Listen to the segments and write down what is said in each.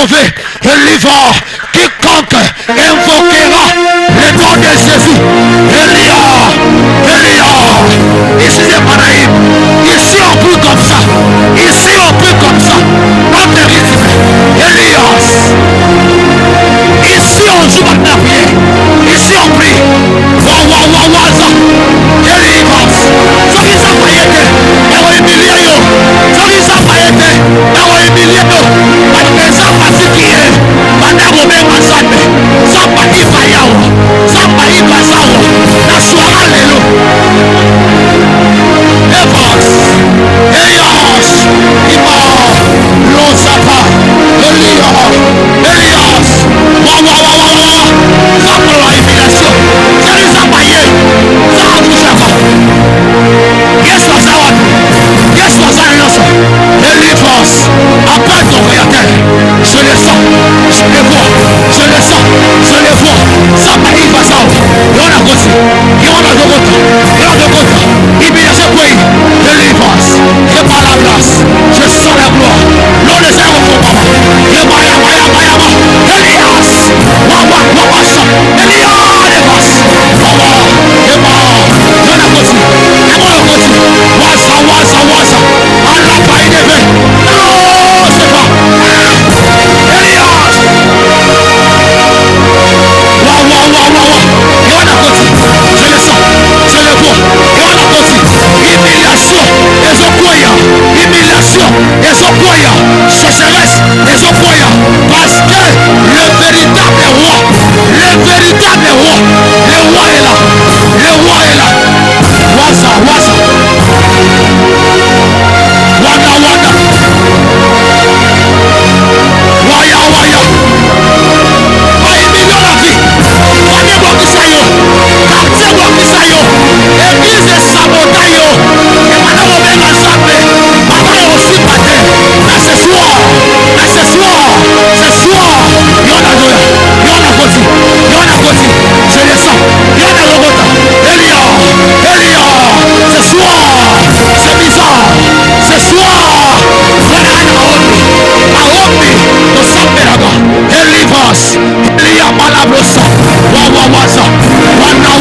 sauvé. Eliva, quiconque invoquera le nom de Jésus. Elia, ici c'est Manaïm. Ici on prie comme ça. Ici on prie comme ça. Notre rythme. Elias. Ici on joue par la prière. Ici on prie. Waza. Elias. Sorisa Mayete. Ewa Emiliano. Sorisa Mayete. Ewa Emiliano. Mateza Pasikie. Manago Bema Sande. Samba Ifa Yao. Samba Ifa Sao. Naswara Lelo. Evas. Elias. Ima. Losapa. Elias. Wawa. Samba la émulation. Sorisa Mayete. Samba Yes, Eliphas, appelle ton créateur. Je le sens, je le vois. Ça m'a dit pas ça. Il y en a côté. Il me laisse pays. Eliphas, je parle la place. Je sens la gloire. L'on les a refondés. Je maya. Elias, wawa, Elias, Waza. Allah paye des vins. Non, c'est pas. Elias. Wawa. Et on a côté. Je le sens. Je le vois. Et on a côté. Humiliation. Les octroyants. Sécheresse. Les octroyants. Parce que le véritable roi est là. Waza. Wanda. Waya. Maïmilio la vie. Famille Bokisayo. Quartier Bokisayo. Église Sabotayo. Et maintenant on vient ensemble. Papa est aussi battu. Mais ce soir. Il y en a côté. Je le sens. Il y en a Robota. Elia. Ce soir. C'est bizarre. Ce soir. Aomi. Nous sommes là-bas. Elivas. Elia Malabrosa. Waza. Wana.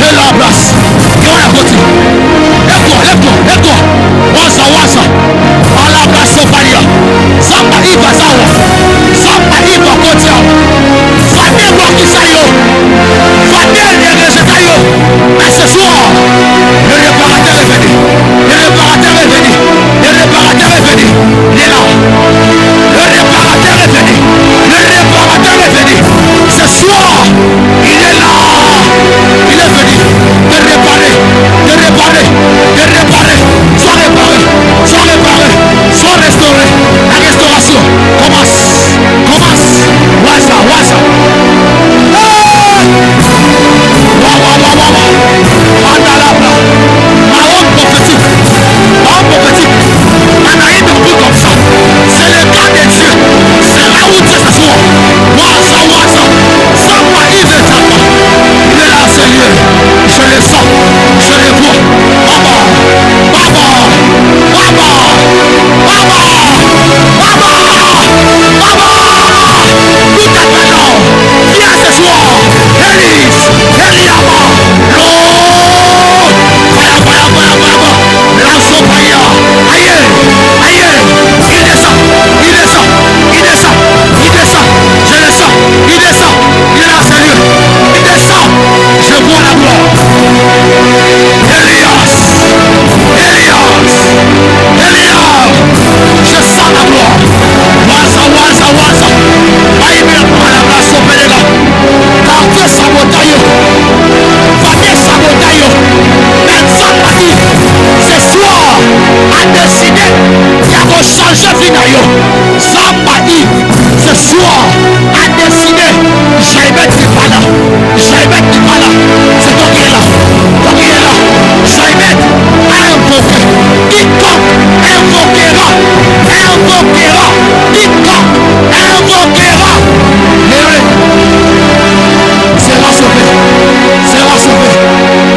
Elabras. Il y en a côté. Lève-toi. Waza. Alabras Sofaria. Samba Iba Zawa. Samba Iba Kotia. Famille Bokisayo. Famille Regetayo. Mais ce soir, le réparateur est venu. Il est là. Le réparateur est venu. Ce soir, il est là. Il est venu te réparer. Sois restauré. La restauration commence. Waza. Mahomme prophétique. Anaïm un peu comme ça. C'est le cas de Dieu. C'est là où Dieu s'assoit. Waza. Samba Ibe Tapa. Il est là, Seigneur. Je le sens. Je le vois. Baba. Tout est maintenant. Viens ce soir. Eliama. Lord. Fire. Lanço fire. Aïe. Il descend. Je le sens. Il est là, Seigneur. Il descend. Je vois la gloire. Elias. Je sens la gloire. Waza. Aïe, la sopelega. Quartier Sabotayo. Famille Sabotayo. Même Sambadi. Ce soir, a décidé qu'il y a changé Finayo. Sambadi. Ce soir, a décidé. Jaïbet Tifala. C'est toi qui es là. Jaïbet a invoqué. Quiconque invoquera.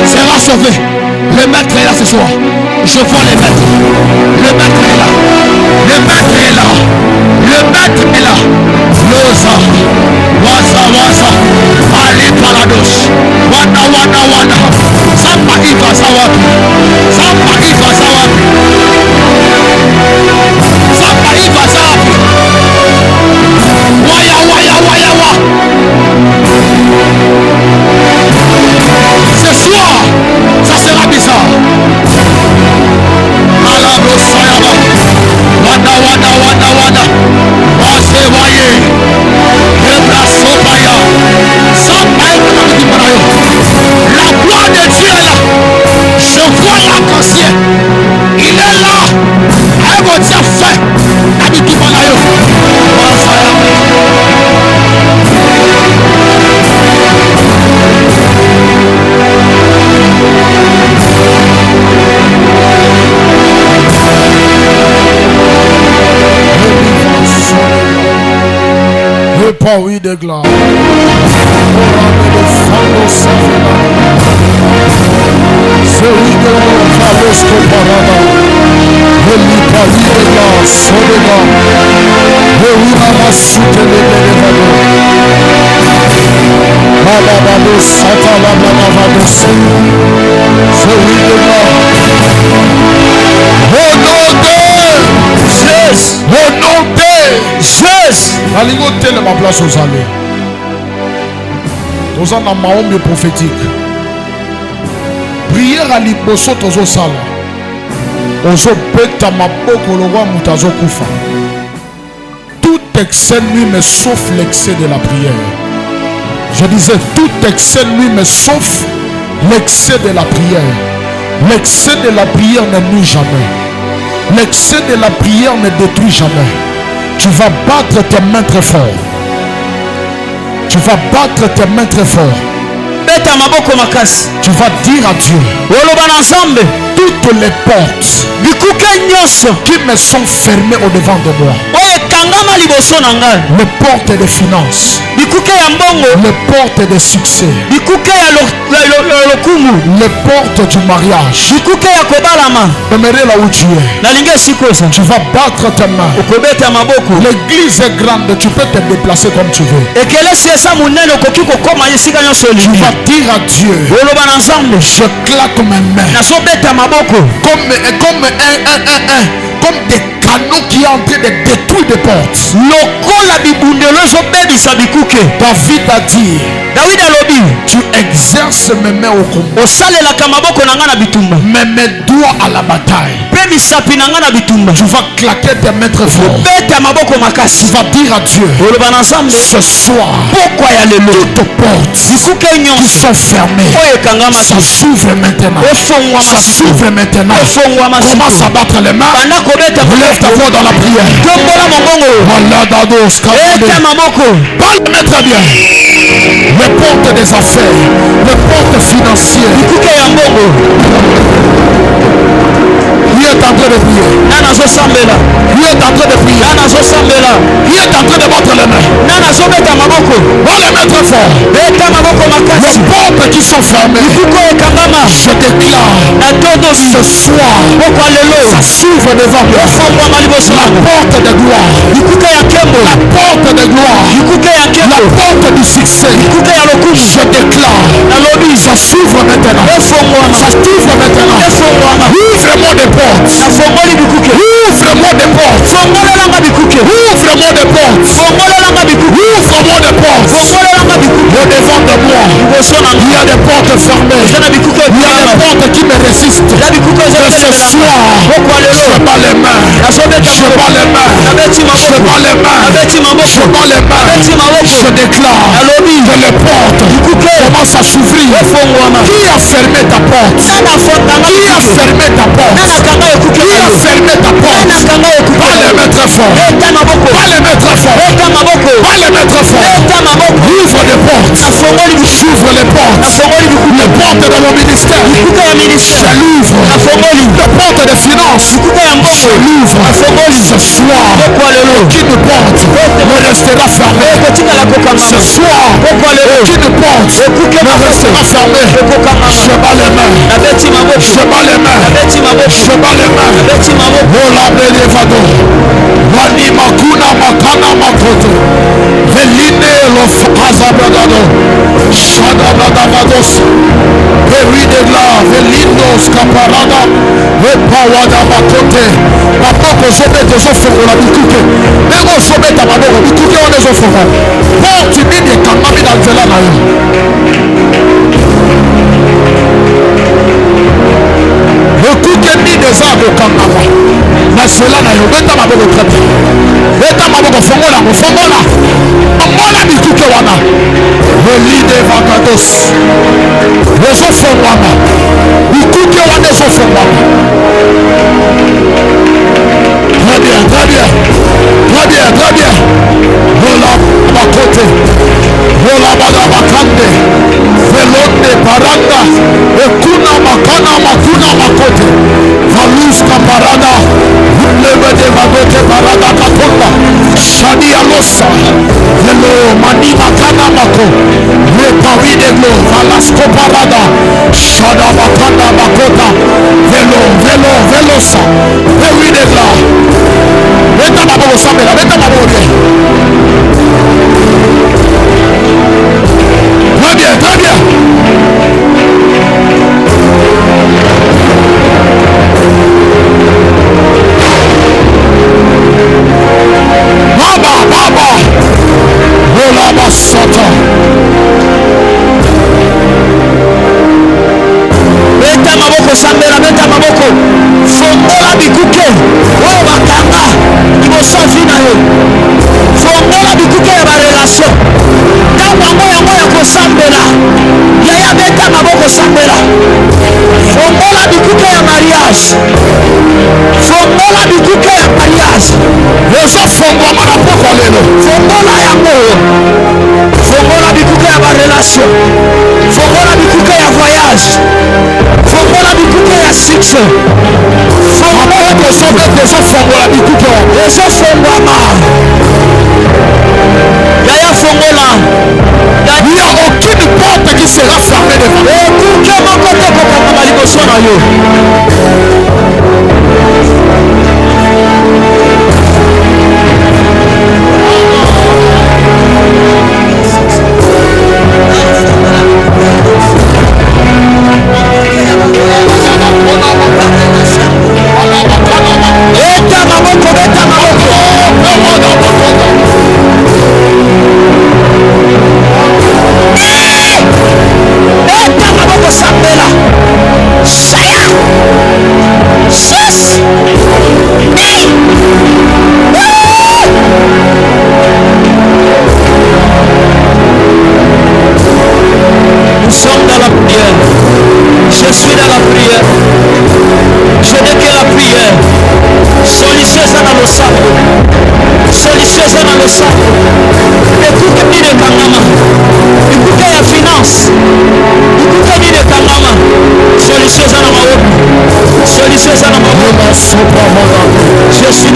Sera sauvé. Le maître est là ce soir. Je vois les maîtres. Le maître est là. Le maître est là. Le maître est là. Loza. Waza, waza. Ali Palados. Wana, wana, wana. Samba iva sawapi. Samba iva sawapi. Samba iva sawapi. Waya, waya, waya, wa. Ce soir, ça sera bizarre. Alabo sayaba. Wada, wada, wada, wada. Wase waye. Ebra sopaya. Samba iva la gloire de Dieu est là. Je vois l'arc-en-ciel. Il est là. Un bon Dieu fait. Oui, de gloire. Au nom de Jésus. Alingote ma place aux allées. Nous en avons un prophétique. Prière à liboso tozo sala. Ozo beta maboko lowa mutazo kufa. Tout excès nuit mais sauf l'excès de la prière. Je disais tout excès nuit mais sauf l'excès de la prière. L'excès de la prière ne nuit jamais. L'excès de la prière ne détruit jamais. Tu vas battre tes mains très fort. Tu vas battre tes mains très fort. Tu vas dire à Dieu toutes les portes qui me sont fermées au devant de moi. Les portes des finances, les portes des succès, les portes du mariage. Aimerais là où tu es. Tu vas battre tes mains. L'église est grande, tu peux te déplacer comme tu veux. Tu vas dire à Dieu, je claque mes mains comme des canons qui est en train de détruire des portes. David a dit, tu exerces mes mains au combat, mais mes doigts à la bataille. Tu vas claquer tes mains très fort. Tu vas dire à Dieu, ce soir, toutes portes qui sont fermées, ça s'ouvre maintenant. Ça s'ouvre maintenant. Commence à battre les mains. Lève ta voix dans la prière. Parle très bien. Les portes des affaires, les portes financières. Lui est en train de prier. Lui est en train de prier. Lui est en train de battre les mains. Va les mettre fort. Les portes qui sont fermées, je déclare ce soir, ça s'ouvre devant moi. La porte de gloire, la porte de gloire, la porte du succès, je déclare, ça s'ouvre maintenant. Ça s'ouvre maintenant. Ouvre-moi des portes. Ouvre-moi des portes. Ouvre-moi des portes. Ouvre-moi des portes. Au devant de moi, il y a des portes fermées. Il y a des portes qui me résistent. Mais ce soir, je bats les mains. Je bats les mains. Je bats les mains. Je bats les mains. Je déclare que les portes commencent à s'ouvrir. Qui a fermé ta porte? Qui a fermé ta porte? Qui a fermé ta porte? Va les mettre fort. Va les mettre fort. Va les mettre fort. Ouvre les portes. J'ouvre les portes. Les portes de mon ministère, je l'ouvre. Les portes des finances, je l'ouvre. Ce soir, aucune porte ne restera fermée. Ce soir, aucune porte ne restera fermée. Je Je bats les mains. Je bats les mains. Je bats les mains. Oh la belle vado. Wani makuna makana makoto. Veline lo faza bradado. Shada bradavados. Veride la velindos caparada. Repawada makote. Mapoko sobe de sofongo la bikuke. Ego sobe tamaboko bikuke on les sofongo. Pour tu mini kamami dans le na yo. Ekuke mi des arbres kamama. Na cela na yo beta maboko traite. Beta maboko fongola mo fongola. Fongola bikuke wana. Velide vakados. Les sofongo. Bikuke wana sofongo. Très bien, très bien. Très bien, très bien. Voilà ma côté. Voilà bakande. Velonde paranda. Ekuna makana makuna makote. Valus kaparada. Leve de vagote parada katonda. Shadi alosa. Velo mani makana mako. Le pari de glo. Valasco parada. Shada makana makota. Velo, velo, velosa. Pari de glo. Veta maboko samela. Veta maboko. Très bien, très bien. Baba, baba. Ola basata. Beta maboko sambela, beta maboko. Fongola bikuke. Oh bakanga. Iboso vina yo. Fongola bikuke ya ba relation. Tango yango ya kosambela. Yaya beta maboko sambela. Fongola bikuke ya mariage. Fongola bikuke ya mariage. Yeso fongola marapoko lelo. Fongola yango. Fongola bikuke ya ba relation. Fongola bikuke ya voyage. Fongola bikuke ya succès. Fongola beso fongola bikuke. Yeso fongola. Yaya fongola. Il n'y a aucune porte qui sera fermée devant nous. Je suis dans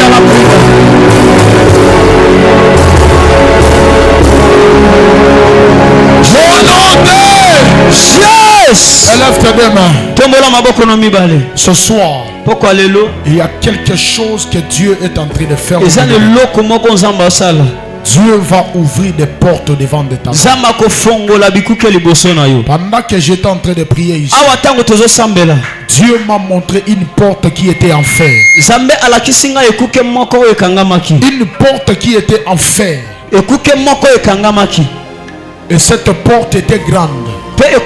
la prière. Au nom de Jésus. Élève tes deux mains. Ce soir, il y a quelque chose que Dieu est en train de faire. Dieu va ouvrir des portes devant de ta vie. Pendant que j'étais en train de prier ici, Dieu m'a montré une porte qui était en fer. Une porte qui était en fer. Et cette porte était grande. Et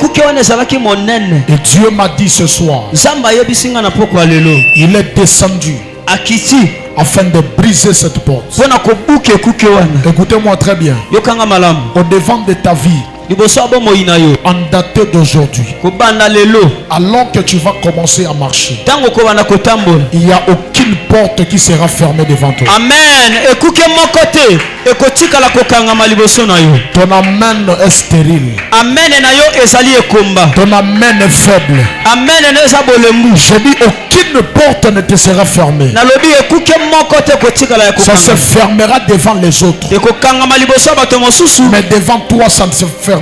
Dieu m'a dit ce soir, il est descendu afin de briser cette porte. Écoutez-moi très bien. Au devant de ta vie, en daté d'aujourd'hui, alors que tu vas commencer à marcher, il n'y a aucune porte qui sera fermée devant toi. Amen. Ton amen est stérile. Ton amen est faible. Je dis aucune porte ne te sera fermée. Ça se fermera devant les autres. Mais devant toi ça ne se fermera.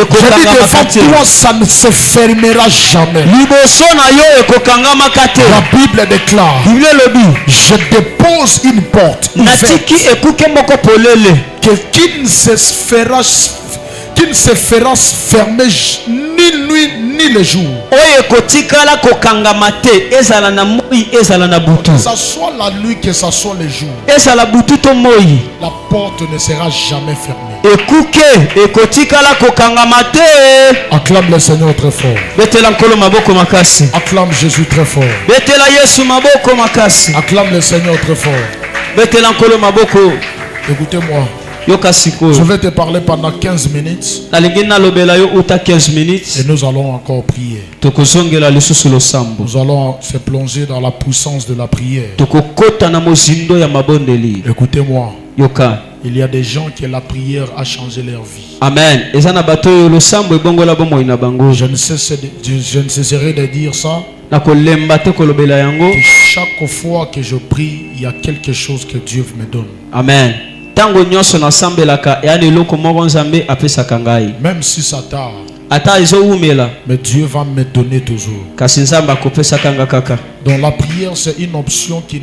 devant toi, ça ne se fermera jamais. La Bible déclare, je dépose une porte ouverte qui ne se fera fermer ni nuit ni le jour. Que ça soit la nuit, que ça soit le jour, la porte ne sera jamais fermée. Acclame le Seigneur très fort. Acclame Jésus très fort. Acclame le Seigneur très fort. Écoutez-moi. Je vais te parler pendant 15 minutes. Et nous allons encore prier. Nous allons se plonger dans la puissance de la prière. Écoutez-moi. Il y a des gens que la prière a changé leur vie. Amen. Je ne cesserai de dire ça. Chaque fois que je prie, il y a quelque chose que Dieu me donne. Amen. Même si ça tarde, mais Dieu va me donner toujours. Donc la prière, c'est une option qui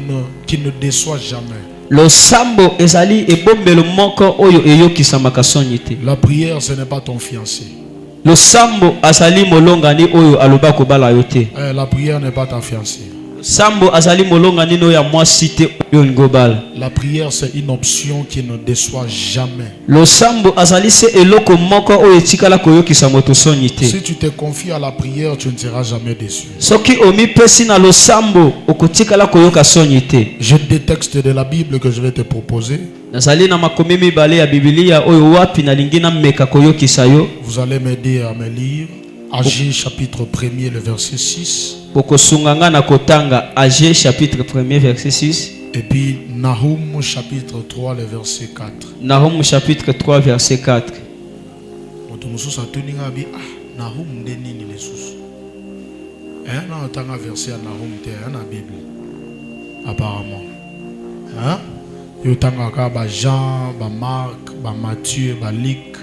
ne déçoit jamais. La prière, ce n'est pas ton fiancé. La prière n'est pas ta fiancée. La prière, c'est une option qui ne déçoit jamais. Si tu te confies à la prière, tu ne seras jamais déçu. J'ai des textes de la Bible que je vais te proposer. Vous allez m'aider à me lire. Agé chapitre 1er, le verset 6. Agé chapitre 1er, verset 6. Et puis Nahum chapitre 3, le verset 4. Nahum chapitre 3, verset 4. Nahum denini le sous. Un autant verset à Nahum te na Bible. Apparemment. Hein? Yotanga ba Jean, ba Marc, ba Matthieu, ba Luc.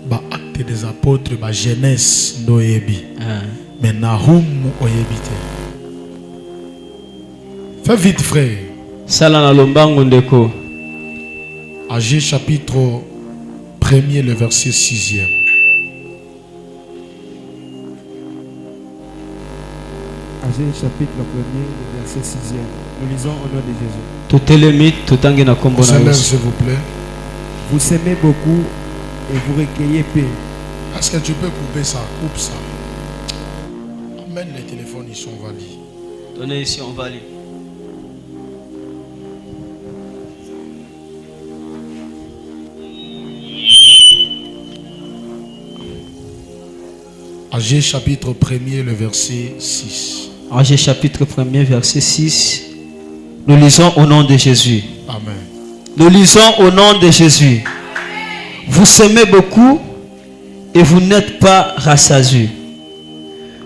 Ba acte des apôtres, ba Genèse ndoyebi. Mais Nahum oyebite. Fais vite, frère. Salana lombango ndeko. Agé chapitre 1er, le verset 6e. Agé chapitre 1er, le verset 6e. Nous lisons au nom de Jésus. Tout est le mythe, tout est en combo. S'il vous plaît. Vous s'aimez beaucoup et vous recueillez paix. Est-ce que tu peux couper ça? Coupe ça. Amène les téléphones ici, on va lire. Donnez ici, on va lire. Agé chapitre 1er, le verset 6. Agé chapitre 1er, verset 6. Nous lisons au nom de Jésus. Amen. Nous lisons au nom de Jésus. Vous s'aimez beaucoup et vous n'êtes pas rassasiés.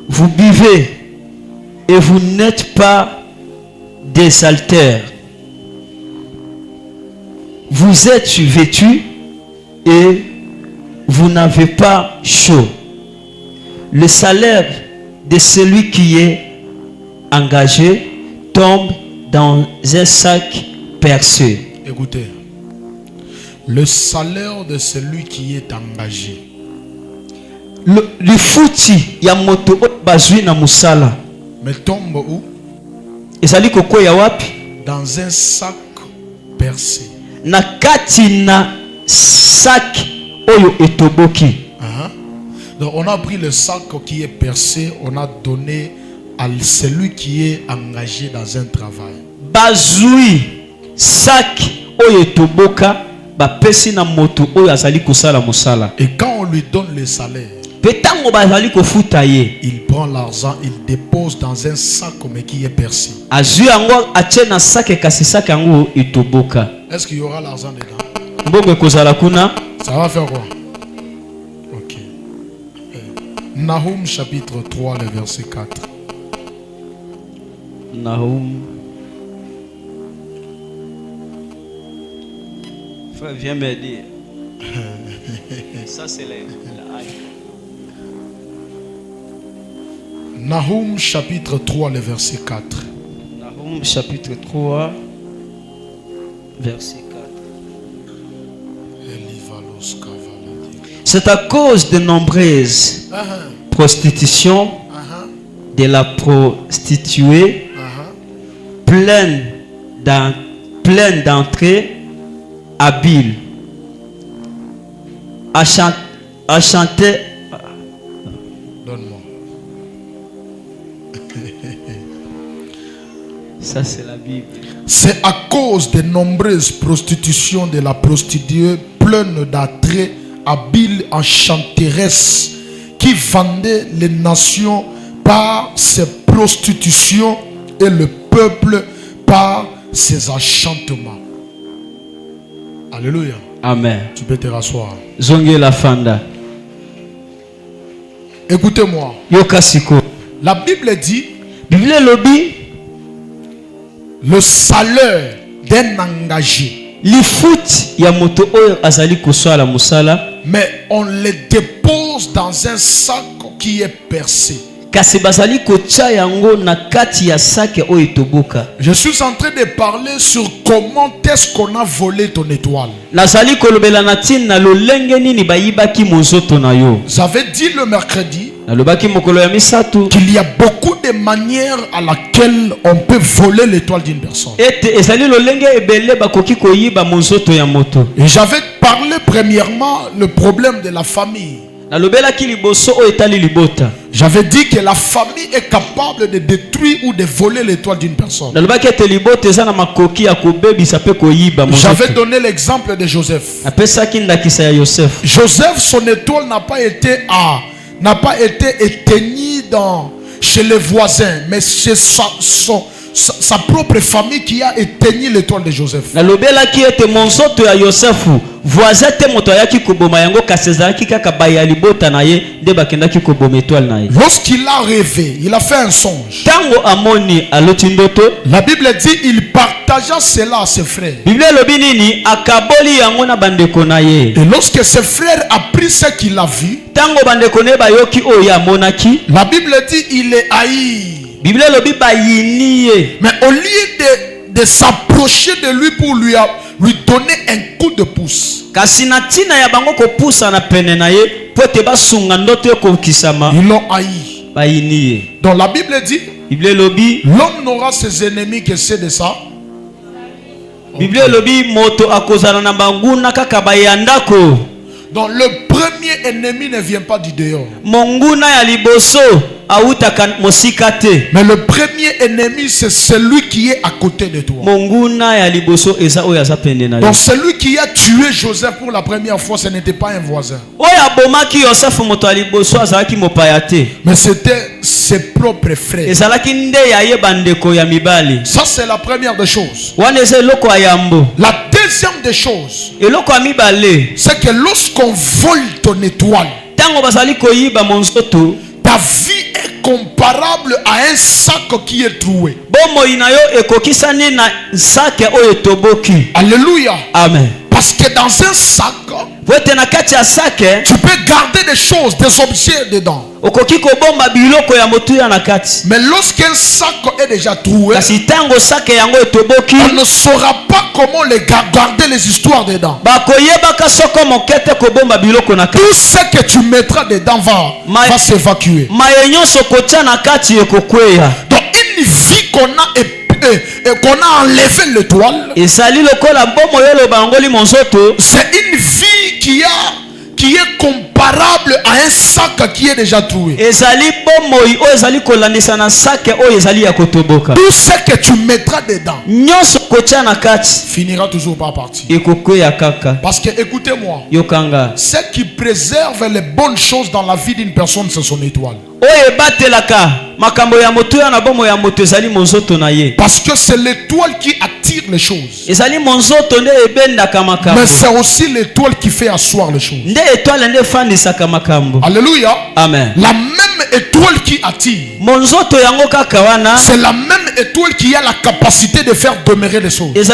Vous buvez et vous n'êtes pas désaltères. Vous êtes vêtus et vous n'avez pas chaud. Le salaire de celui qui est engagé tombe dans un sac percé. Écoutez, le salaire de celui qui est engagé. Le fouti ya moto bazui na musala. Mais tombe où? Ezali koko ya wapi? Dans un sac percé. Na kati na sac oyo etoboki. Donc on a pris le sac qui est percé, on a donné à celui qui est engagé dans un travail. Bazui sac oyo etoboka ba pesi na moto oyo azali kusala musala. Et quand on lui donne le salaire, il prend l'argent, il dépose dans un sac mais qui est percé. Est-ce qu'il y aura l'argent dedans? Ça va faire quoi? Ok. Nahum chapitre 3, le verset 4. Nahum. Frère, viens m'aider. Ça, c'est la Nahum chapitre 3, le verset 4. Nahum chapitre 3, verset 4. C'est à cause de nombreuses prostitutions de la prostituée pleine d'entrées habiles à chanter. Donne-moi. Ça, c'est la Bible. C'est à cause des nombreuses prostitutions de la prostituée pleine d'attraits habiles enchanteresses qui vendaient les nations par ses prostitutions et le peuple par ses enchantements. Alléluia. Amen. Tu peux te rasseoir. Zonge la fanda. Écoutez-moi. Yokasiko. La Bible dit Bible lobby. Le salaire d'un engagé. Lifoot ya moto oyo azali kosala musala. Mais on le dépose dans un sac qui est percé. Kasi bazali kocha yango na kati ya sac oyo toboka. Je suis en train de parler sur comment est-ce qu'on a volé ton étoile. Nazali kolobela na tin na lolenge nini bayibaki monzoto na yo. J'avais dit le mercredi qu'il y a beaucoup de manières à laquelle on peut voler l'étoile d'une personne. Et j'avais parlé premièrement le problème de la famille. J'avais dit que la famille est capable de détruire ou de voler l'étoile d'une personne. J'avais donné l'exemple de Joseph. Joseph, son étoile n'a pas été éteignée chez les voisins, mais c'est sa propre famille qui a éteigné l'étoile de Joseph. Lorsqu'il a rêvé, il a fait un songe. La Bible dit il partagea cela à ses frères. Et lorsque ses frères a pris ce qu'il a vu, la Bible dit il est haï. Mais au lieu de s'approcher de lui pour lui donner un coup de pouce, ils l'ont haï. Donc la Bible dit l'homme n'aura ses ennemis que c'est de ça. Donc le premier ennemi ne vient pas du dehors. Mais le premier ennemi, c'est celui qui est à côté de toi. Donc celui qui a tué Joseph pour la première fois, ce n'était pas un voisin. Mais c'était ses propres frères. Ça, c'est la première des choses. La deuxième des choses, c'est que lorsqu'on vole ton étoile, ta vie est comparable à un sac qui est troué. Alléluia. Amen. Parce que dans un sac, tu peux garder des choses, des objets dedans. Mais lorsqu'un sac est déjà troué, on ne saura pas comment garder les histoires dedans. Tout ce que tu mettras dedans va s'évacuer. Donc une vie qu'on a enlevé l'étoile, c'est une vie qui est comparable à un sac qui est déjà troué. Tout ce que tu mettras dedans finira toujours par partir. Parce que écoutez-moi, ce qui préserve les bonnes choses dans la vie d'une personne, c'est son étoile. Parce que c'est l'étoile qui attire les choses. Mais c'est aussi l'étoile qui fait asseoir les choses. Alléluia. Amen. La même étoile qui attire, c'est la même étoile qui a la capacité de faire demeurer les choses. Mais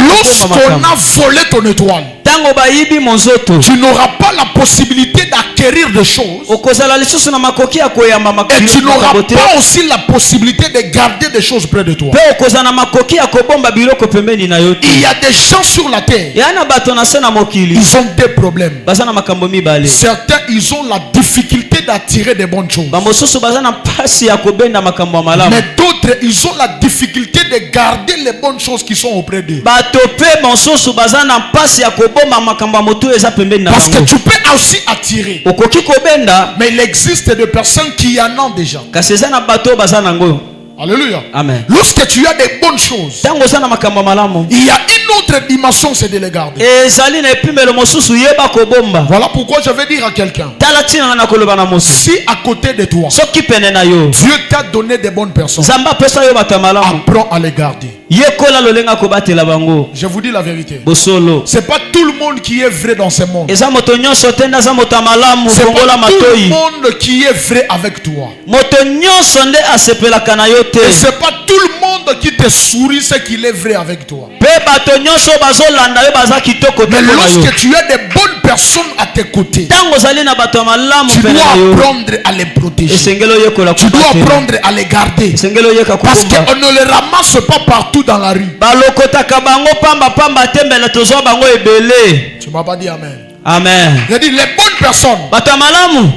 lorsqu'on a volé ton étoile, Tango bayibi monzoto. Tu n'auras pas la possibilité d'acquérir des choses. Okozala lisusu na makoki ya koyamba Et tu n'auras makote. pas aussi la possibilité de garder des choses près de toi. Pe okozala na makoki ya kobomba biloko pembeni na yo te. Il y a des gens sur la terre. Yana bato na se na mokili. Ils ont des problèmes. Baza na makambo mibale. Certains, ils ont la difficulté d'attirer des bonnes choses. Bamosusu baza na pasi ya kobenda makambo ya malamu. Mais d'autres, ils ont la difficulté de garder les bonnes choses qui sont auprès d'eux. Bato pe mosusu baza na pasi ya kobomba makambo ya motu eza pembeni na Parce que bango. tu peux aussi attirer. Okoki kobenda Mais il existe des personnes qui en ont déjà. kasi eza na bato baza nango. Alléluia. Amen. Lorsque tu as des bonnes choses, Tango oza na makambo ya malamu. il y a une autre dimension, c'est de les garder. Ezali na epimelo mosusu yeba kobomba. Voilà pourquoi je vais dire à quelqu'un, Tala tina na koloba na mosu. si à côté de toi, Soki pene na yo. Dieu t'a donné des bonnes personnes, Zamba pesa yo bato ya malamu. apprends à les garder. Yekola lolenga kobatela bango. Je vous dis la vérité. Bosolo. C'est pas tout le monde qui est vrai dans ce monde. Eza moto nyonso te ndaza moto ya malamu C'est kongola pas tout le matoyi. monde qui est vrai avec toi. Moto nyonso nde asepelaka na yo te. Et c'est pas tout le monde qui te sourit ce qu'il est vrai avec toi. Pe bato nyonso bazolanda yo baza kitoko te Mais na yo. lorsque tu as des bonnes personnes à tes côtés, Tango ozali na bato ya malamu tu pene dois na yo. apprendre à les protéger. Esengeli oyekola Tu dois kobatela. apprendre à les garder. Esengeli oyeka Parce kobomba. qu'on ne les ramasse pas partout dans la rue. Balokotaka bango pamba pamba te mbele tozwa bango ebele. Tu m'as pas dit amen. Amen. J'ai dit les bonnes personnes, Bato ya malamu.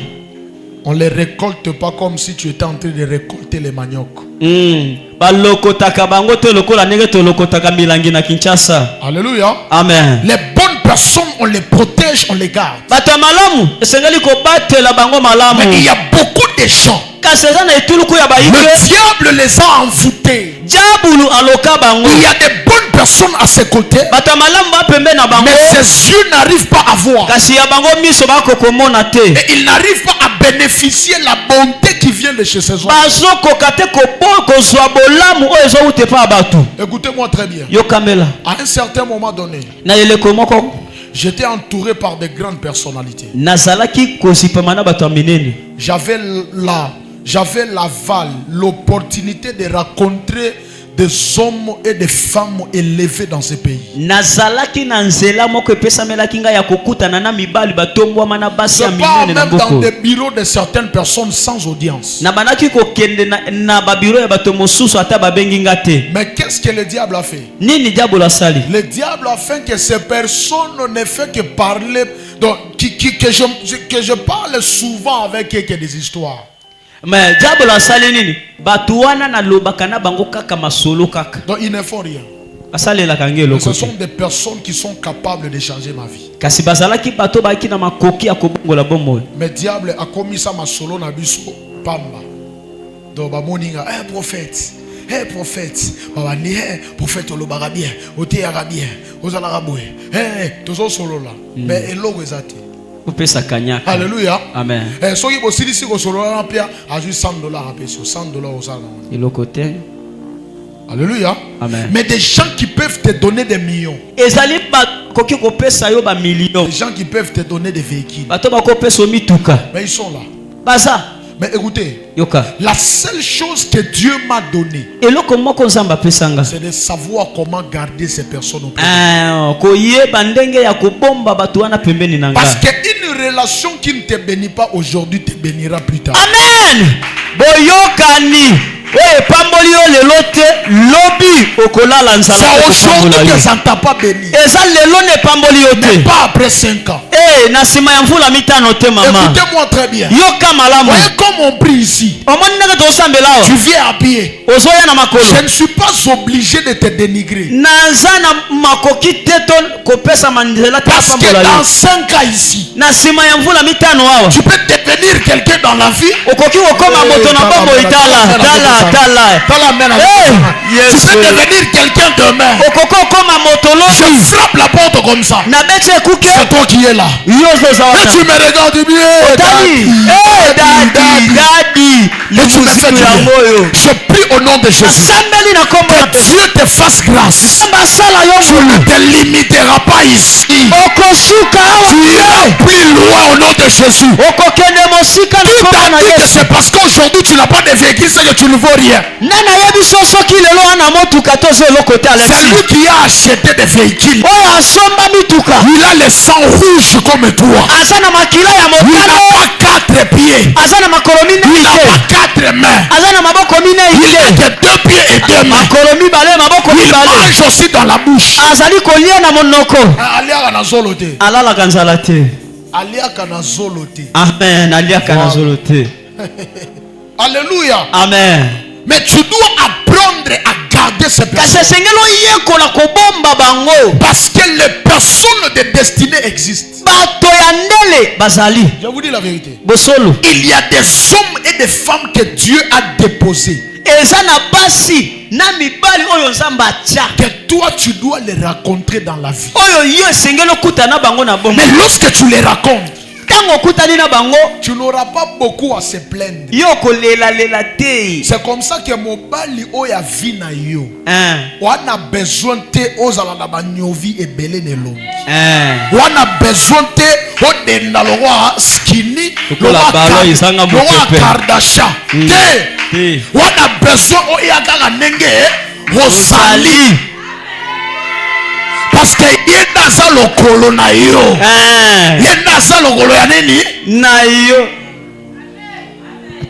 on les récolte pas comme si tu étais en train de récolter les maniocs. Balokotaka bango te lokola ndenge tolokotaka milangi na Kinshasa. Alléluia. Amen. Les bonnes personnes, on les protège, on les garde. Bato ya malamu esengeli kobatela bango malamu. Mais il y a beaucoup de gens. Kasi eza na etuluku ya Le bayibe. diable les a envoûtés. Diabulu aloka bango. Il y a des bonnes personnes à ses côtés, Bato ya malamu bapembe na bango. mais ses yeux n'arrivent pas à voir. Kasi ya bango miso bakokomona te. Et ils n'arrivent pas à bénéficier la bonté qui vient de chez ces hommes. Bazokoka te kozwa bolamu oyo ezowute pa bato. Écoutez-moi très bien. Yokamela. À un certain moment donné, Na eleko moko. j'étais entouré par de grandes personnalités. Nazalaki kosipama na bato ya minene. J'avais l'aval, l'opportunité de rencontrer des hommes et des femmes élevés dans ce pays. Nazalaki na nzela moko epesamelaki ngai ya kokutana na mibali batombwama na basi ya C'est pas minene na même dans ngoko. des bureaux de certaines personnes sans audience. Na banaki kokende na babiro ya bato mosusu ata babengi nga te. Mais qu'est-ce que le diable a fait? Nini diabolo asali? Le diable a fait que ces personnes ne fait que parler, donc, que je parle souvent avec eux que des histoires. Mais diabolo asali nini? Bato wana na lobaka na bango kaka masolo kaka. Donc ils ne font rien. Asalelaka nge Mais eloko ce te. sont des personnes qui sont capables de changer ma vie. Kasi bazalaki bato baki na makoki ya kobongola bomoi. Mais diable a commis ça ma solo na biso pamba. Donc ba moninga prophète. Prophète. Baba ni prophète olobaka bien. Oteyaka bien. Ozalaka boye. Tozo solo là. Mais eloko ezate. Kopesa kanyaka. Alléluia. Amen. Soki bosilisi ko solo na pia a juste $100 à payer. $100 au salon. Eloko te. Alléluia. Amen. Mais des gens qui peuvent te donner des millions. Ezali bakoki kopesa yo ba million. Des gens qui peuvent te donner des véhicules. Bato bakopesa mituka. Mais ils sont là. Baza. Mais écoutez, Yoka. la seule chose que Dieu m'a donnée, Eloko moko nzamba pesanga. c'est de savoir comment garder ces personnes auprès Koyeba ndenge ya kobomba bato wana pembeni na nga. Parce qu'une relation qui ne te bénit pas aujourd'hui te bénira plus tard. Amen. Boyokani. Oye pamboli yo lelo te lobi okolala nzamba. C'est aujourd'hui que ça ne t'a pas béni. Eza lelo ne pamboli yo Mais te. pas après 5 ans. Na sima ya mvula mitano te mama. Écoutez-moi très bien. Yoka malamu. Voyez comme on prie ici. Omoni ndenge tosambela awa. Tu viens à pied. Ozoya na makolo. Je ne suis pas obligé de te dénigrer. Naza na makoki teto kopesa manzela te Parce que pambola dans yo. 5 ans ici, Na sima ya mvula mitano awa. tu peux devenir quelqu'un dans la vie. Okoki kokoma moto na bombo itala. Tala. Tu peux devenir quelqu'un demain. Okoko koma moto Je lobi. frappe la porte comme ça. Na betse kuke. C'est toi qui es là. Yozo za Et wana. tu me regardes bien. Dadi. Dadi. Et tu me fais du bien. Je prie prie au nom de Jésus. Que Dieu te fasse grâce. Tu ne te limiteras pas ici. Tu iras plus loin au nom de Jésus. Tout a dit que c'est parce qu'aujourd'hui tu n'as pas de véhicule, c'est que tu ne vaux rien. C'est lui qui a acheté des véhicules. Il a le sang rouge comme toi. Il n'a pas 4 pieds. Il n'a pas 4 mains. Il a que 2 pieds et 2 mains. Il mange aussi dans la bouche. Amen. Alléluia. Amen. Mais tu dois apprendre à garder ces personnes. Parce que les personnes de destinée existent. Je vous dis la vérité. Il y a des hommes et des femmes que Dieu a déposés. Que toi tu dois les rencontrer dans la vie. Mais lorsque tu les racontes, tu n'auras pas beaucoup à se plaindre. C'est comme ça que mon bali oya vie na yo. On a besoin de ozala ba nyovi et belé ne long. On a besoin de odenda lo wa skinny lo wa Kardashian. On a besoin oya kaka nenge osali. Parce que yenda za lokolo na yo. Yenda za lokolo ya nini? Na yo.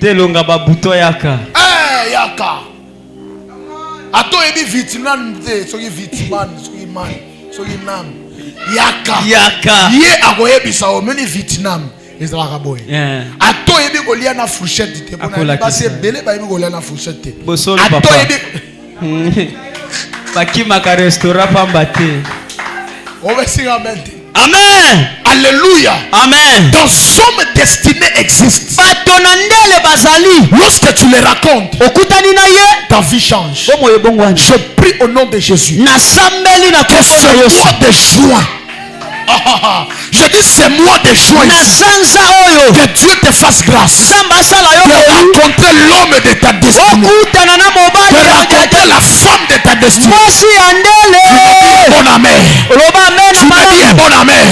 Telonga babuto yaka. Yaka. Ato ebi Vietnam te, soki Vietnam, soki man, soki nam. Yaka. Ye akoyebisa o meni Vietnam. Ezalaka boy. Ato ebi kolia na fourchette te. Bona base belé ba ebi kolia na fourchette te. Bosolo papa. Ato ebi Bakimaka restaurant pambate. Amen. Alléluia. Amen. Ton somme destiné existe. Lorsque tu les racontes, ta vie change. Je prie au nom de Jésus que ce mois de juin, je dis c'est mois de juin, que Dieu te fasse grâce de rencontrer l'homme de ta destinée, de rencontrer la femme de ta destinée. Bon amen. Tu me dis un bon amen.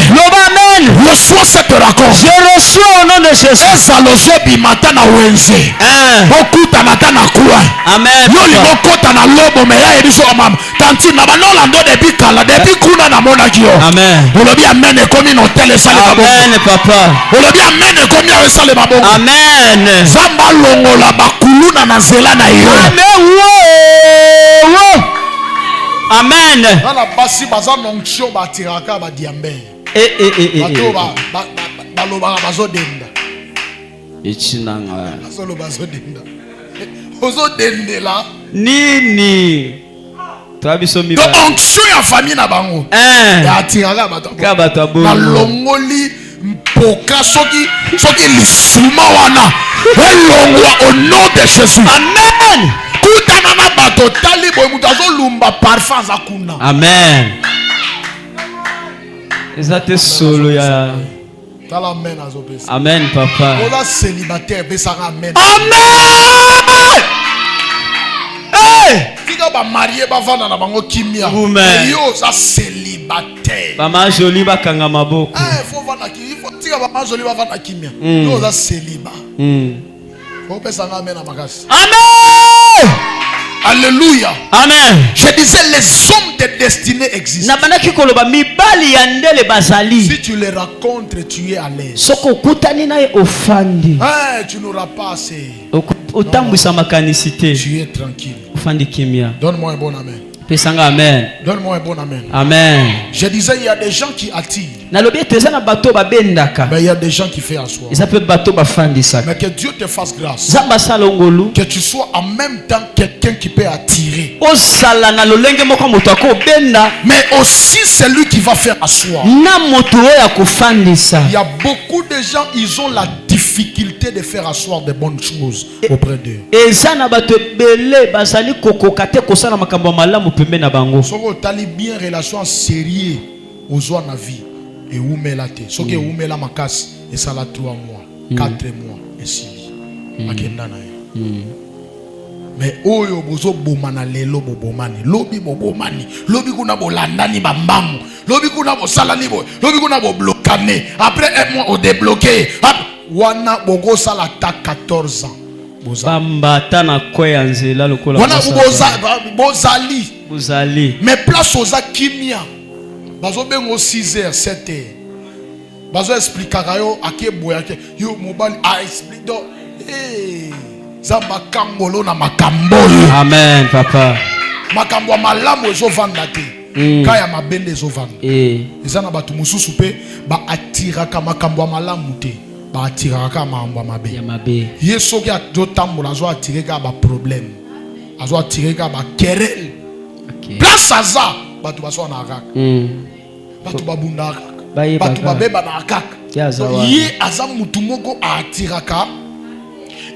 Reçois cette rencontre. Je reçois au nom de Jésus. Amen. Amen, papa. Amen. Amen. Nini donc onction ya famille na bango atiraka bato na longoli mpoka soki lisuma wana elongwa au nom de Jésus. Amen. Kutana na bato tali boy mutu azolumba parfum aza kuna. Amen. Ezate solo ya Amen, azopesa. Amen, papa. Ola célibataire besaka amen. Amen. Hey! Tika ba marié ba vana na bango kimia. Yo za célibataire. Ba ma joli ba kanga maboko. Faut vana ki, faut tika ba ma joli ba vana kimia. Yo za célibat. Faut besaka amen na makasi. Amen. Alléluia. Amen. Je disais les hommes de destinée existent. Si tu les rencontres, tu es à l'aise. Tu n'auras pas assez. Tu es tranquille. Donne-moi un bon amen. Amen. Donne-moi un bon amen. Amen. Je disais, il y a des gens qui attirent. Mais il y a des gens qui font asseoir. Mais que Dieu te fasse grâce. Que tu sois en même temps quelqu'un qui peut attirer. Mais aussi celui qui va faire asseoir. Il y a beaucoup de gens, ils ont la difficulté de faire asseoir de bonnes choses auprès d'eux. Soko tali bien relation sérieux aux gens na vie et oumela te. Soki oumela makasi et ça la 3 mois, 4 mois et si. Akenda na ye. Mais oyo bozo bomana lelo bobomani, lobi bobomani, lobi kuna bolandani bambamu, lobi kuna bosalani bo, lobi kuna bo blokane. Après un mois au débloqué, wana bogo sala ta 14 ans. Bamba tana kwe anzela lokola. Wana bozali. Bozali. Mais place oza kimia. Bazo bengo 6h, 7h. Bazo expliquer yo ake boyake. Yo mobile a explique donc. Eh Zamba kangolo na makamboyo. Amen papa. Makambo malamu ezo vanda te. Kaya mabende ezo vanda. Eza na batu mususu pe ba atiraka makambo malamu te. Ba atiraka mambo mabe. Ya mabe. Yeso ki ato tambola zo atireka ba problème. Azo atireka ba querelle. Place aza batu baso na akaka. Batu babunda akaka. Batu babeba na akaka. Ye aza mutu moko atiraka.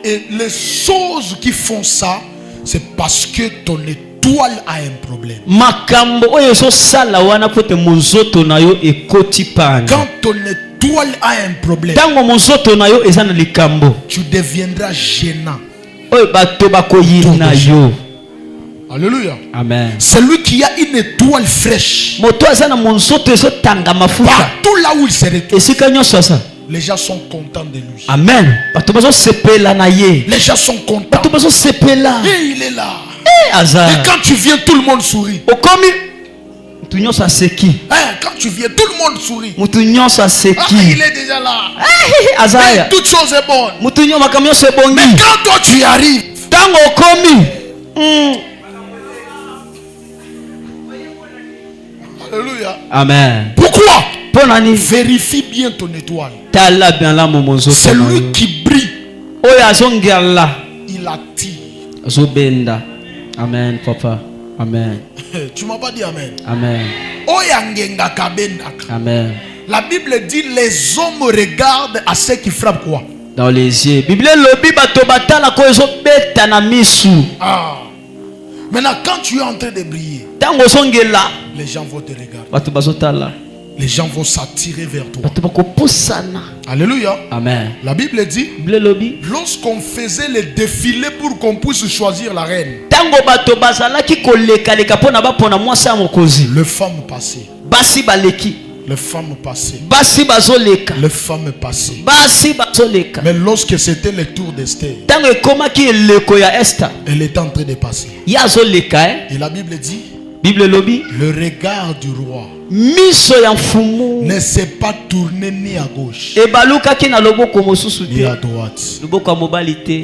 Et les choses qui font ça, c'est parce que ton étoile a un problème. Makambo oyo so sala wana pote monzoto na yo ekoti pana. Quand ton étoile a un problème, tango monzoto na yo eza na likambo, tu deviendras gênant. Oyo bato bakoyina yo. Alléluia. Amen. Celui qui a une étoile fraîche, moto azana monzoto so tanga mafuta. Partout là où il se retrouve. Esika nyonso ça. Les gens sont contents de lui. Amen. Les gens sont contents. Et il est là. Et quand tu viens, tout le monde sourit. Quand tu viens, tout le monde sourit. Il est déjà là. Mais toute chose est bonne. Mais quand toi tu y arrives, alléluia. Amen. Pourquoi? Vérifie bien ton étoile. Celui qui brille, il attire. Amen, papa. Amen. Tu m'as pas dit amen. Amen. Amen. La Bible dit les hommes regardent à ceux qui frappent quoi? Dans les yeux. Bible lobi bato batala ko ezo beta na misu. Maintenant quand tu es en train de briller, les gens vont te regarder. Les gens vont s'attirer vers toi. Alléluia. Amen. La Bible dit, lorsqu'on faisait les défilés pour qu'on puisse choisir la reine, les femmes passaient. Les femmes passaient. Les femmes passaient. Mais lorsque c'était le tour d'Esther, elle était en train de passer. Et la Bible dit, le regard du roi ne s'est pas tourné ni à gauche ni à droite,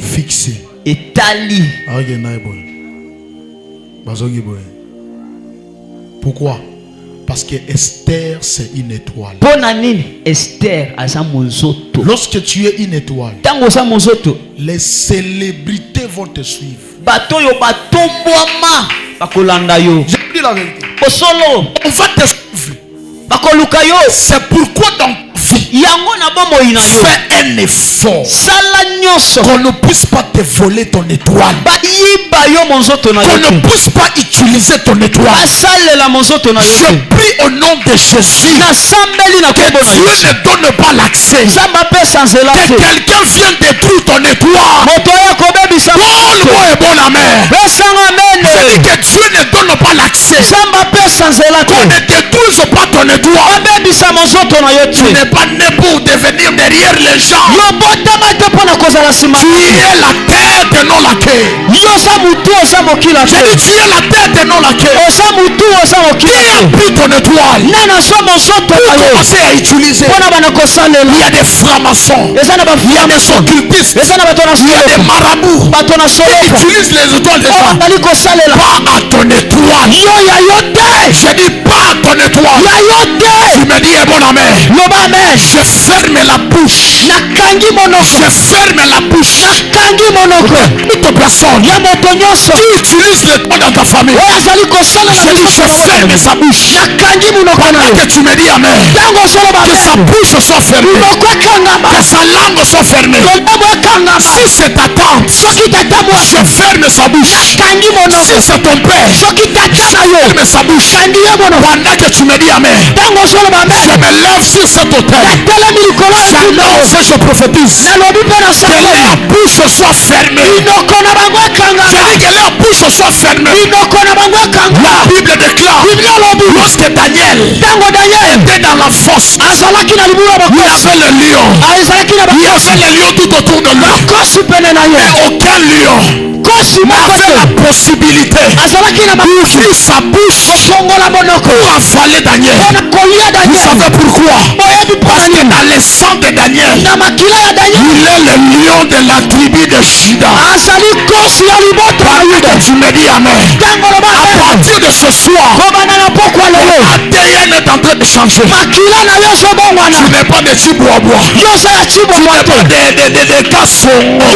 fixé. Pourquoi? Parce que Esther c'est une étoile. Lorsque tu es une étoile, les célébrités vont te suivre. Je dis la vérité. On va te suivre. C'est pourquoi dans fais un effort qu'on ne puisse pas te voler ton étoile, qu'on ne puisse pas utiliser ton étoile. Je prie au nom de Jésus que Dieu ne donne pas l'accès, que quelqu'un vienne détruire ton étoile. Paul est bon amen. Je dis que Dieu ne donne pas l'accès, qu'on ne détruise pas ton étoile. Tu n'es pas né pour devenir derrière les gens. Tu es la tête et non la queue. J'ai dit tu es la tête et non la queue. Qui a pris ton étoile pour commencer à utiliser? Il y a des francs-maçons, il y a des occultistes, il y a des marabouts qui utilisent les étoiles des gens. Pas à ton étoile. J'ai dit pas à ton étoile. Tu me dis bon amen. Je ferme la bouche. Je ferme la bouche. Toute personne qui utilise l'étoile dans ta famille, je dis je ferme sa bouche. Pendant que tu me dis amen, que sa bouche soit fermée, que sa langue soit fermée. Si c'est ta tante, je ferme sa bouche. Si c'est ton père, je ferme sa bouche. Pendant que tu me dis amen, je me lève sur cet autel. J'annonce et je prophétise que la bouche soit fermée. Je dis que soit fermé. La Bible déclare lorsque Daniel était dans la fosse, il y avait le lion. Il y avait les lions tout autour de lui. Et aucun lion n'avait la possibilité d'ouvrir sa bouche pour avaler Daniel. Vous savez pourquoi? Parce que dans le sang de Daniel, il est le lion de la tribu de Juda. Paris que tu me dis amen. À partir de ce soir, ADN est en train de changer. Tu n'es pas de Chibois. Tu n'es pas de Kassongo.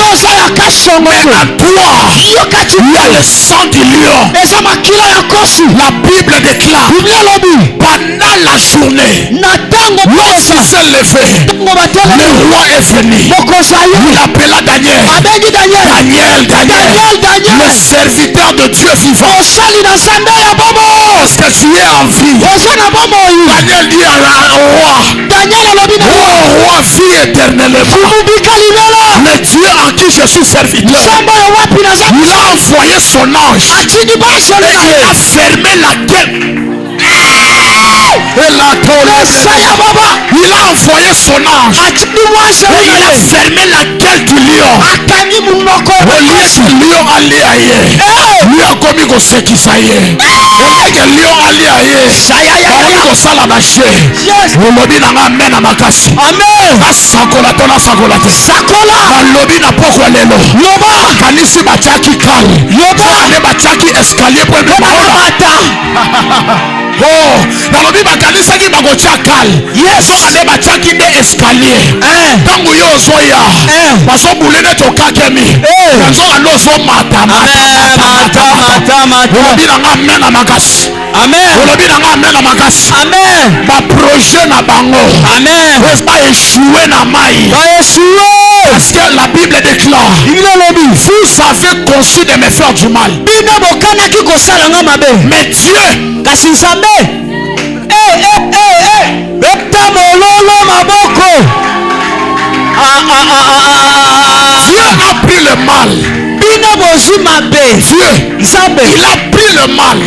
Mais à toi, il y a le sang du lion. La Bible déclare pendant la journée, lorsqu'il s'est levé, le roi est venu. Il appela Daniel. Daniel, le serviteur de Dieu vivant. Est-ce que tu es en vie? Daniel dit au roi, roi, vie éternellement. Le Dieu en qui je suis serviteur, il a envoyé son ange et il a fermé la gueule. Il a envoyé son ange et il a fermé la gueule du lion. Le lion allé ailleurs. Lui a commis au Sekisaye. Et que lion allé ailleurs. Au Salabaché. Au lobby n'a pas amen à ma casse. Amen. Sakola tona sakola. Sakola. Lobby n'a pas quoi l'élo. Loba. Kanisi bachaki kal. Loba. Ne bachaki escalier pour me mata. Oh, dans le Bible, kanisa qui bagocha kal. Yes. Ne bachaki de escalier. Tangu yo soya. Parce que boulé ne toka kemi. Kanso alo so mata. Lobby n'a pas amen à ma casse. Amen. Lobby n'a pas amen à ma casse. Amen. Ba projet na bango. Amen. Pas échoué na maï. Pas échoué. Parce que la Bible déclare, vous avez conçu de me faire du mal. Mais Dieu, Dieu a pris le mal. Dieu, il a pris le mal.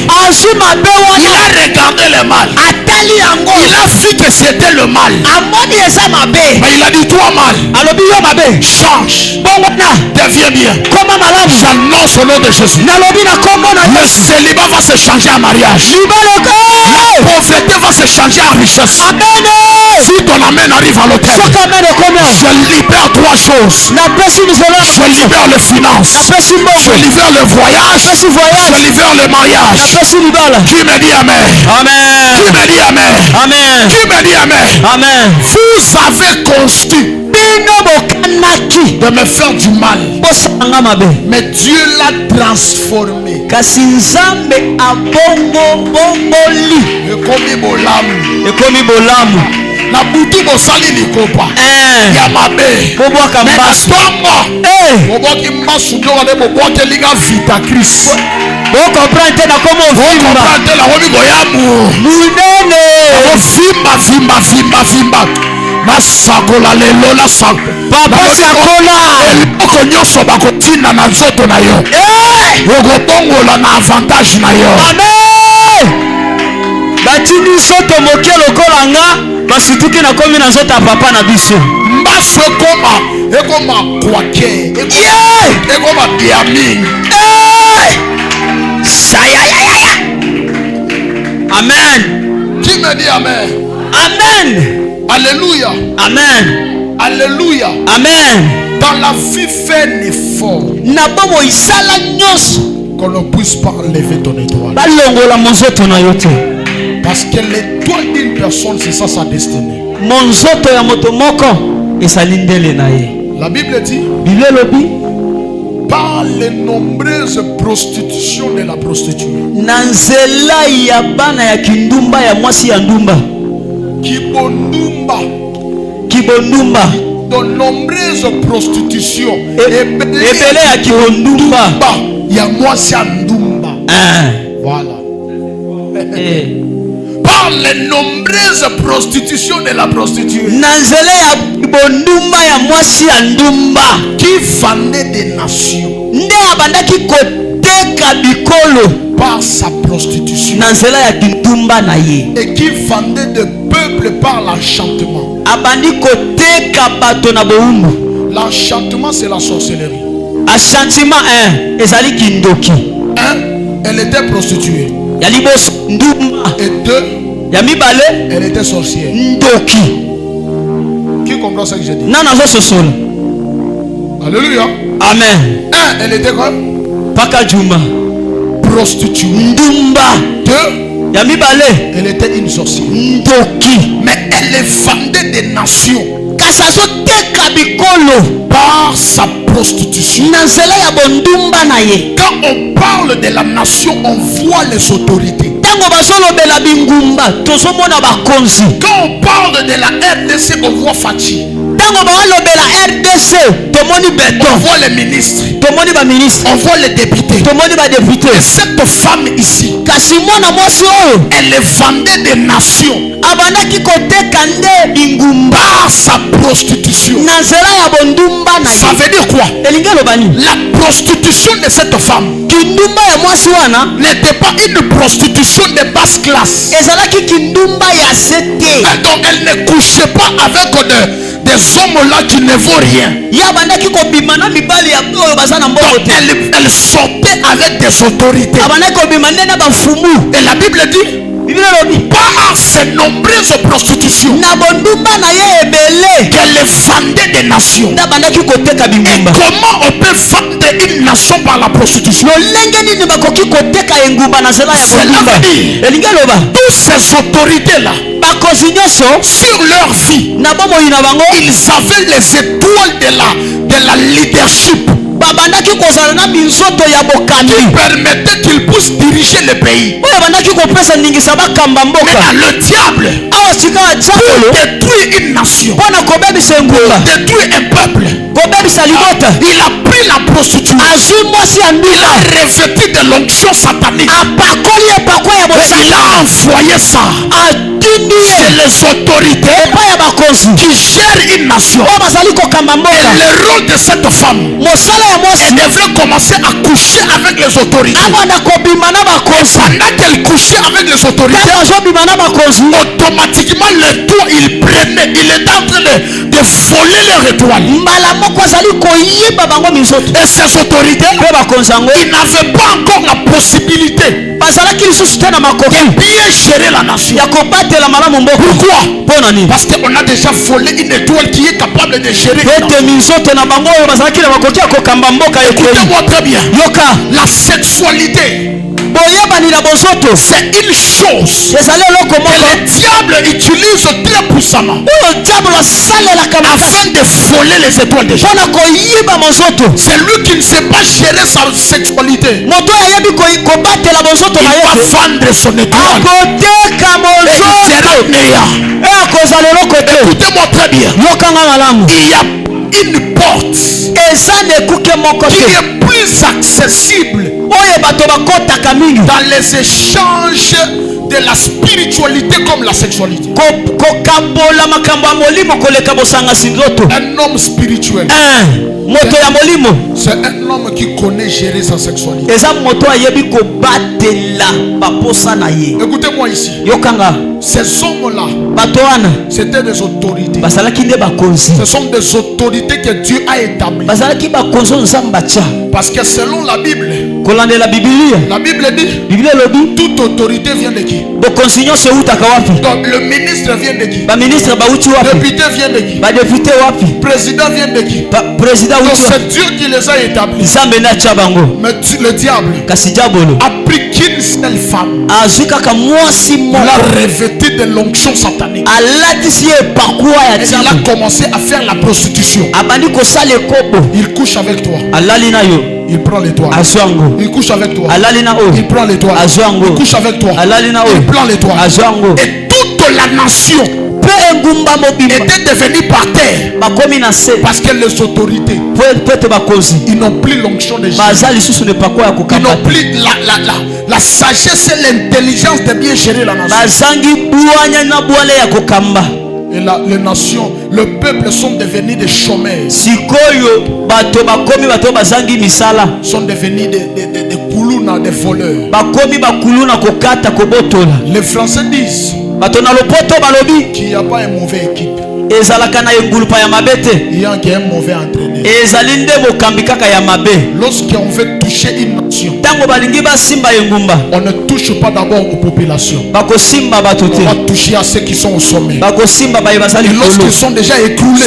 Il a regardé le mal. Il a vu que c'était le mal. Mais il a dit toi mal. Change. Deviens bien. J'annonce au nom de Jésus. Le célibat va se changer en mariage. La pauvreté va se changer en richesse. Si ton amen arrive à l'hôtel, je libère trois choses. Je libère les finances. Je libère le voyage. Je libère le mariage. Qui me dit amen? Amen. Qui me dit amen? Amen. Qui me dit amen? Amen. Vous avez construit de me faire du mal, mais Dieu l'a transformé. Ekomi bolamu. Na butu bosali likopa ya mabe mekastongo boboki masundo wale boboke linga vita Chris bo comprendre na komo vimba na wobi boyamu munene vimba masakola lelo la sak papa sakola eloko nyonso bakotinda na nzoto na yo okobongola na avantage na yo. Amen. Batini soto moke lokola nga basituki na komi na nzoto ya papa na biso mbaso ekoma kwake ekoma biaming sayayaya. Amen. Qui me dit amen? Amen. Alléluia. Amen. Alléluia. Amen. Dans la vie, fais un effort qu'on ne puisse pas enlever ton étoile. Parce que l'étoile d'une personne, c'est ça sa destinée. La Bible dit, par les nombreuses prostitutions de la prostituée, Kibondumba, de nombreuses prostitutions, il y a moi c'est Ndumba. Voilà. Par par les nombreuses prostitutions de la prostituée Nanzele ya bondumba ya mwasi ya ndumba. qui vendait des nations Nde abandaki koteka bikolo par sa prostitution nanzela ya kindumba na ye. et qui vendait des peuples par l'enchantement. Abandi koteka bato na boumbu. L'enchantement, c'est la sorcellerie. Ashantima 1 ezali kindoki. 1, elle était prostituée. Ya liboso ndumba. Et 2, Ya mibale elle était sorcière. ndoki. Qui comprend ce que j'ai dit? Nana zo sosolo. Alléluia. Amen. 1, elle était quoi? Paka juma. Prostituée. Ndumba. 2, Ya mibale elle était une sorcière. ndoki. Mais elle vendait des nations Kasa zo teka bikolo par sa prostitution. nanzela ya bondumba na ye. Quand on parle de la nation, on voit les autorités. Tango bazolobela bingumba tozomona bakonzi. Quand on parle de la RDC, on voit Fachi. Tango balobela RDC tomoni On beton. voit les ministres. Tomoni ba ministre. On voit les députés. Tomoni ba député. Cette femme ici, Kasi mwana mwasi oyo elle vendait des nations abandaki koteka nde bingumba par sa prostitution. na nzela ya bondumba na Ça ye. veut dire quoi? Elingi eloba nini? La prostitution de cette femme Kindumba ya mwasi wana n'était pas une prostitution de basse classe. ezalaki kindumba ya se te. Et donc elle ne couchait pas avec des hommes là qui ne vaut rien. Ye abandaki kobima na mibali ya oyo baza na mbongo Donc te. elle sortait avec des autorités. Abandaki kobima nde na bafumu. Et la Bible dit, Biblia elobi par ces nombreuses prostitutions, na bondumba na ye ebele qu'elle vendait des nations. nde abandaki koteka Et bingumba. comment on peut vendre une nation par la prostitution? Lolenge nini bakoki koteka engumba na nzela ya Cela bondumba? veut dire, Elingi eloba toutes ces autorités-là, bakonzi nyonso sur leur vie, na bomoi na bango ils avaient les étoiles de la leadership babandaki kozala na minzoto ya qui bokambi permettaient qu'ils puissent diriger le pays. oyo bandaki kopesa ndingisa bakamba mboka. Mais le diable, Awa sika ya pour diabolo détruire une nation, mpo na kobebisa engumba détruire un peuple, kobebisa libota il a pris la prostitution, azwi mwasi ya il ndula a revêtu de l'onction satanique, apakoli epakwa ya et il bosala a envoyé ça atindi chez ye les autorités epai ya bakonzi qui gèrent une nation. oyo bazali kokamba Et mboka. le rôle de cette femme, Mosala ya mwasi elle devrait commencer à coucher avec les autorités. abanda kobima na bakonzi. Pendant qu'elle couchait avec les autorités, Ntango azobima na bakonzi automatiquement le toit il prenait, il était en train de voler leur étoile. mbala moko azali koyiba bango minzoto. Et ces autorités, Mpe bakonzi yango ils n'avaient pas encore la possibilité bazalaki lisusu te na makoki de bien gérer la nation. ya kobatela malamu mboka. Pourquoi? Mpo na nini? Parce qu'on a déjà volé une étoile qui est capable de gérer une ete nation. minzoto na bango oyo bazalaki na makoki ya kokamba mboka ekoi. Écoutez-moi très bien. Yoka La sexualité, boyebani na bozoto c'est une chose ezali eloko que moko le diable utilise très puissamment oyo diabolo asalelaka afin de voler les étoiles de Dieu. mpo na koyiba mozoto. C'est lui qui ne sait pas gérer sa sexualité. moto oyo ayebi kobatela bozoto Il na va ye vendre son étoile. akoteka Et il mozoto sera néant. e akozala eloko te. Écoutez-moi très bien. yokanga malamu Il y a une porte eza na ekuke moko qui te est plus accessible oyo bato bakotaka mingi dans les échanges de la spiritualité comme la sexualité. kokambola makambo ya molimo koleka bosangasi nzoto. Un homme spirituel, moto ya molimo c'est un homme qui connaît gérer sa sexualité. eza moto ayebi kobatela baposa na ye. Écoutez-moi ici. yokanga Ces hommes-là, bato wana c'était des autorités. bazalaki nde bakonzi, Ce sont des autorités que Dieu a établies. bazalaki bakonzi oyo nzambe batya. Parce que selon la Bible kolandela bibilia dit, biblia elobi toute autorité vient de qui? bokonzi nyonso eutaka wapi? Donc le ministre vient de qui? baministre bauti wapi? Député vient de qui? badepute wapi? Président vient de qui? Président Donc auti wapi? c'est Dieu qui les a établis. nzambe nde atya bango. Mais le diable kasi diabolo a pris qu'une seule femme. azwi kaka mwasi Il moko a revêtu de l'onction satanique. alatisi ye epakwa ya Et il a diable commencé à faire la prostitution. abandi kosala ekobo. Il couche avec toi. alali na yo Il prend l'étoile. azwi yango. Il couche avec toi. alali na oyo Il prend l'étoile. azwi yango. Il couche avec toi. alali na oyo Il prend l'étoile. azwi yango. Et toute la nation étaient devenus par terre parce que les autorités, ils n'ont plus l'onction de Jésus. Ils n'ont plus la sagesse et l'intelligence de bien gérer la nation. Et les nations, le peuple sont devenus des chômeurs. Sont devenus des koulouna, des voleurs. Les Français disent qu'il n'y a pas une mauvaise équipe. Il y a un mauvais entraîneur. Lorsqu'on veut toucher une nation, on ne touche pas d'abord aux populations. On va toucher à ceux qui sont au sommet. Et lorsqu'ils sont déjà écroulés,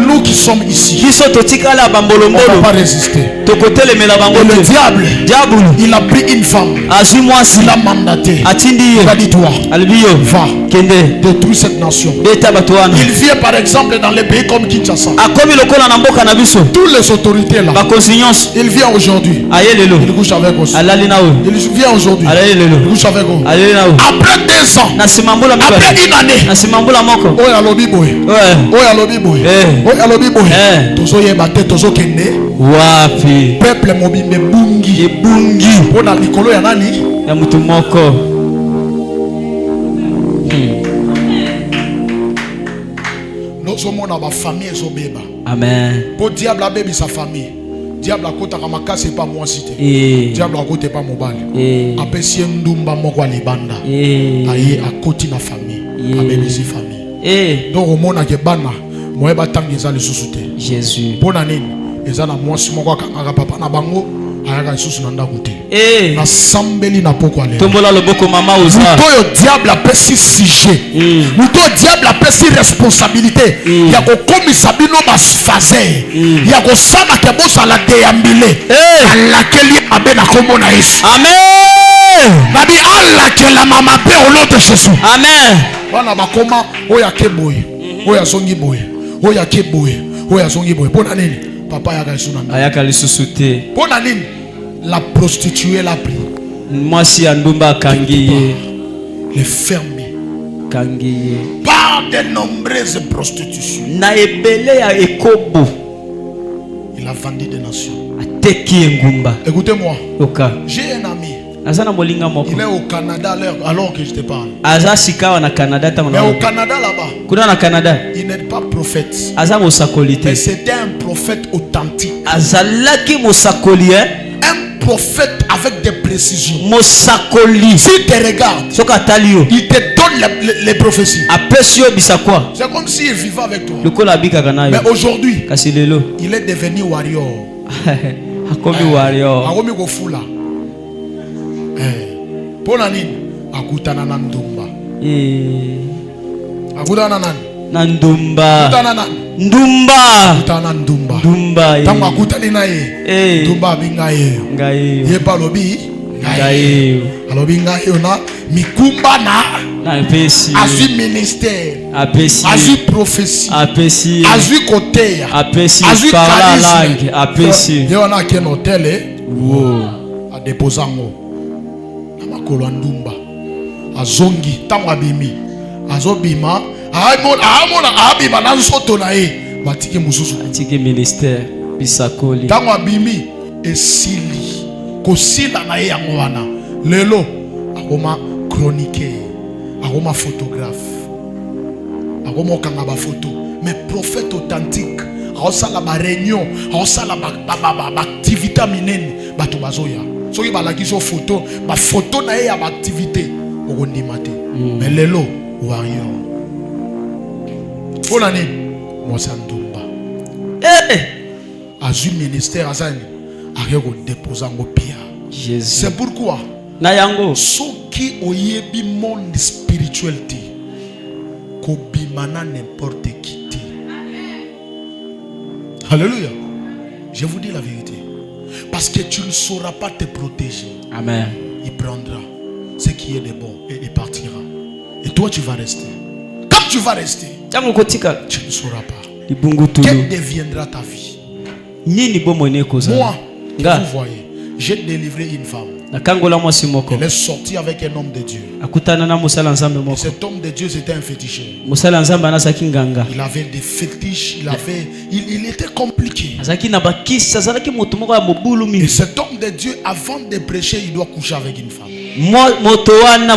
nous qui sommes ici, on ne va pas résister. Et le diable, il a pris une femme, il a mandaté, il a dit toi, va, détruis cette nation. Il vient par exemple dans les pays comme Kinshasa. Toutes les autorités là, il vient aujourd'hui. Il couche avec nous. Il vient aujourd'hui. Il couche avec nous. Après 2 ans, après une année, oya lobi boy. Wapi peuple mobimbe bungi pona likolo ya nani ya mutu moko. Nozomona ba famille ezobeba. Amen. Po diable abebi sa famille. Diable akotaka makasi pas moi cité. Diable akote pas mobali. Apesi ndumba moko libanda. Aye akoti na famille. Abebi si famille. Donc omona ke bana moyeba tangi za lisusu te. Jésus. Pona nini? Ezana mwasi moko akanga papa na bango ayaka lisusu na ndako te. Na sambeli na poko ale. Tombola loboko mama oza. Muto diable apesi sujet. Muto diable apesi responsabilité. Ya ko komisa bino basfaze. Ya ko sama ke bosa la deyambile. Alakeli abe na kombo na Yesu. Amen. Nabi alakela mama pe au nom de Jésus. Amen. Bana bakoma oya keboye. Oya songi boye. Oya keboye. Oya songi boye. Pona nini? Papa ayaka lisusu te. Pona nini? La prostituée l'a pris. Mwasi ya ndumba akangiye. Les fermer. Kangiye. Par de nombreuses prostitutions. Na ebele ya ekobo. Il a vendu des nations. Ateki engumba. Écoutez-moi. Oka. J'ai un ami. Azana molinga moko. Il est au Canada alors que je te parle. Aza sikawa na Canada ta. Mais au Canada là-bas. Kuna na Canada. Il n'est pas prophète. Aza mosakolite. Mais c'était un prophète authentique. Azalaki mosakoli hein. Un prophète avec des précisions. Mosakoli. Si tu regardes, soka talio. Il te donne les prophéties. Apesio bisakwa. C'est comme s'il vivait avec toi. Lokola bika kanayo. Mais aujourd'hui, kasilelo. Il est devenu warrior. Akomi warrior. Akomi kofula. Pona nini? Akutana na ndumba. Akutana nani? Na ndumba. Akutana nani? Ndumba. Akutana ndumba. Ndumba. Tango akutani na ye. Ndumba binga ye. Ngaye. Ye pa lobi. Ngaye. Alobi ngaye na mikumba na pesi. Azui ministère. Apesi. Azui prophétie. Apesi. Azui côté. Apesi. Parla langue. Apesi. Ye wana ken hôtel. Wow. A déposango. Ndumba azongi tango abimi azobima abima na nsoto na ye batiki mususu atiki ministère bisakoli tango abimi esili kosila na ye yango wana lelo akoma chroniqueur akoma photographe akoma okanga ba photo mais prophète authentique aosala ba réunion aosala ba activité minene bato bazoya soki balakisi photo ba photo na ye ya activité okondima te mais lelo warrior pona nini mwasi ndumba azui ministère azani ake kodeposa yango pia. C'est pourquoi na yango soki oyebi monde spirituel te kobima na n'importe qui te. Alléluia. Je vous dis la vérité. Parce que tu ne sauras pas te protéger. Amen. Il prendra ce qui est de bon et il partira. Et toi tu vas rester. Quand tu vas rester, tu ne sauras pas. Quelle deviendra ta vie? Moi, vous voyez, j'ai délivré une femme. Elle est sortie avec un homme de Dieu. Et cet homme de Dieu c'était un féticheur. Il avait des fétiches, il était compliqué. Et cet homme de Dieu, avant de prêcher, il doit coucher avec une femme. Chaque fois avant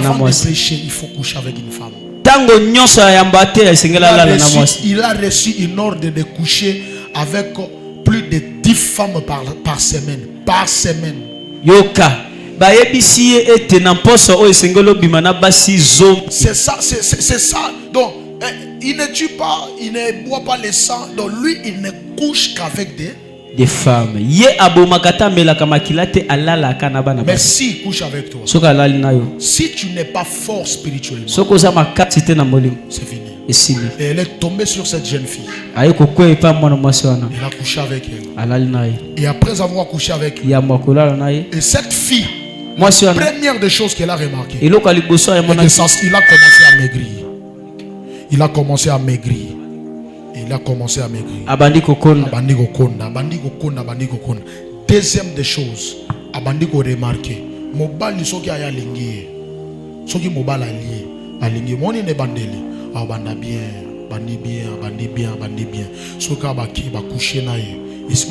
de prêcher, il faut coucher avec une femme. Il a reçu une ordre de coucher avec plus de 10 femmes par semaine. Par semaine. C'est ça, c'est ça. Donc, il ne tue pas, il ne boit pas le sang. Donc, lui, il ne couche qu'avec des femmes. Mais s'il couche avec toi, si tu n'es pas fort spirituellement, c'est fini. Et elle est tombée sur cette jeune fille. Il a couché avec elle. Et après avoir couché avec elle, et cette fille, la première des choses qu'elle a remarqué, il a commencé à maigrir. Il a commencé à maigrir. Il a commencé à maigrir. Deuxième des choses, abandi ko remarquer. Mobali soki aya lingi. Soki mobala lié. Alingi moni ne bandeli. Abanda bien, bandi bien, bandi bien, bandi bien. Soka baki ba coucher na ye.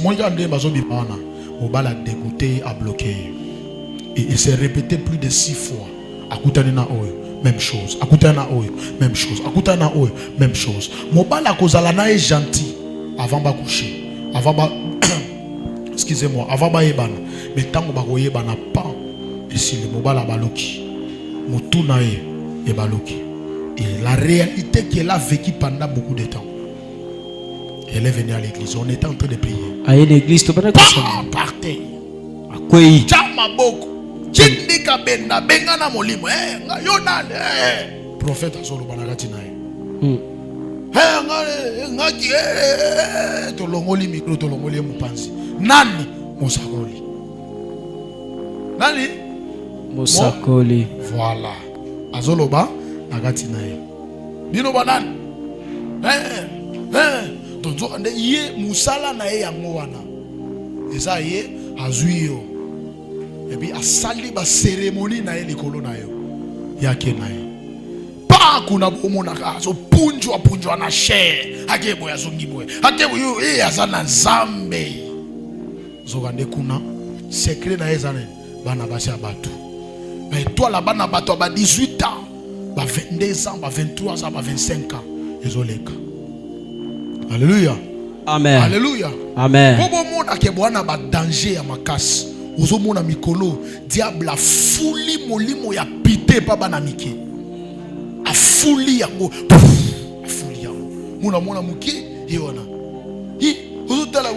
Moi ande bazo bi bana. Mobala dégoûté, a bloqué. Et il s'est répété plus de 6 fois. Akutani na oyo. Même chose. Akutana oyo, même chose. Akutana oyo, même chose. Mobala kozala na est gentil avant ba coucher. Avant ba excusez-moi, avant ba yebana. Mais tango ba koyebana pas. Et si le mobala baloki. Mutu na e baloki. Et la réalité qu'elle a vécue pendant beaucoup de temps. Elle est venue à l'église. On était en train de prier. À l'église, tu peux partez. Quoi? Chama beaucoup. Chindika benda bengana molimo yona prophète azolo banagati nae ngaki tolongoli micro tolongoli mupanzi nani mosakoli voilà azoloba nagati nae bino banani tonzo ande ye musala na ye yango wana eza ye azui yo. Et puis a sali ba cérémonie na ye likolo na yo yake na ye pa kuna bomona ka so punjwa na share akebo ya zongiboe akebo yo azana nzambe zokande kuna secret na ezana bana basha batu ba étoile bana batu ba 18 ans ba 22 ans ba 23 ans ba 25 ans ezoleka. Alléluia. Amen. Alléluia. Amen. Bobo mona ke bwana ba danger ya makasi. Uzomona mikolo diable a fuli molimo ya pité pa bana mike a fuli yango mona muki yona uzotala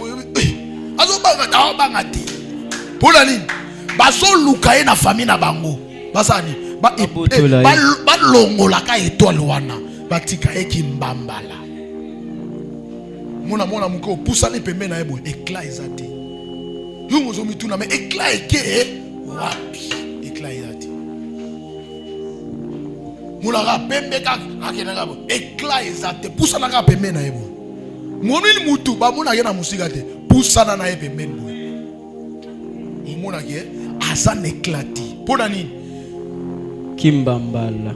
azobanga banga te pona nini baso luka na famille na bango basani ba longola ka étoile wana batika eki mbambala mona muki opusani pembe na yebo éclat ezate. Nous sommes tous mais éclat et wapi éclat et moula pembe ka akena ka éclat et poussa na ka pembe na yebo monini mutu ba mona yena musika te poussa na ye pembe boy mona ke azan éclaté pona nini kimbambala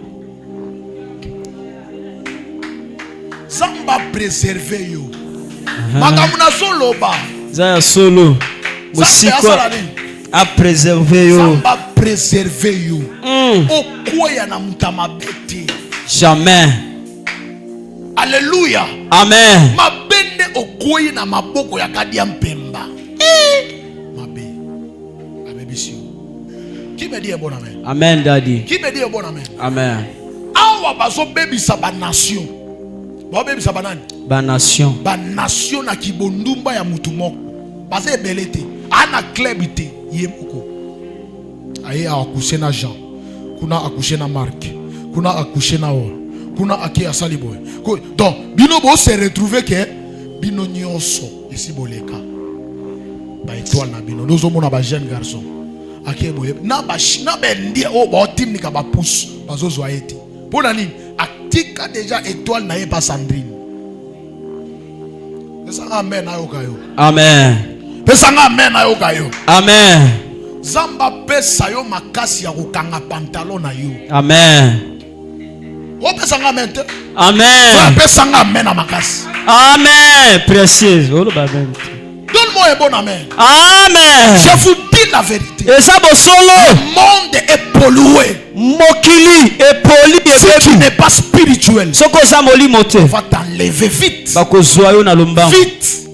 zamba préserver yo makamuna soloba za solo Musika a préservé yo. Samba préserver yo. Okoya na mutama bete. Jamais. Alléluia. Amen. Mabende okoyi na maboko ya kadia mpemba. Mabe. Abebisio. Qui me dit bon amen? Amen daddy. Qui me dit bon amen? Amen. Awa bazo bebisa ba nation. Ba bebisa ba nani? Ba nation. Ba nation na kibondumba ya mutu moko. Base belete. Ana klebite yemoko. Aye akuche na Jean. Kuna akuche na Marc. Kuna akuche na Or. Kuna ake asali boy. Donc bino bo se retrouver que bino nyonso ici boleka. Ba étoile na bino. Nous sommes na ba jeune garçon. Ake boy. Na bendi o ba tim ni ka ba pousse. Bazo zo aeti. Pona nini? Atika déjà étoile na ye pas Sandrine. Amen. Amen. Amen. Amen. Zamba pesa yo makasi ya kokanga pantalon na yo. Amen. Amen. Amen. Amen na makasi. Amen. Précieuse. Donne-moi un bon amen. Amen. Je vous dis la vérité. Et ça solo. Le monde est pollué. Mokili est poli. Si tu n'es pas spirituel, Soko za moli mote. on va t'enlever vite. Bako zoyo na lombango. Vite.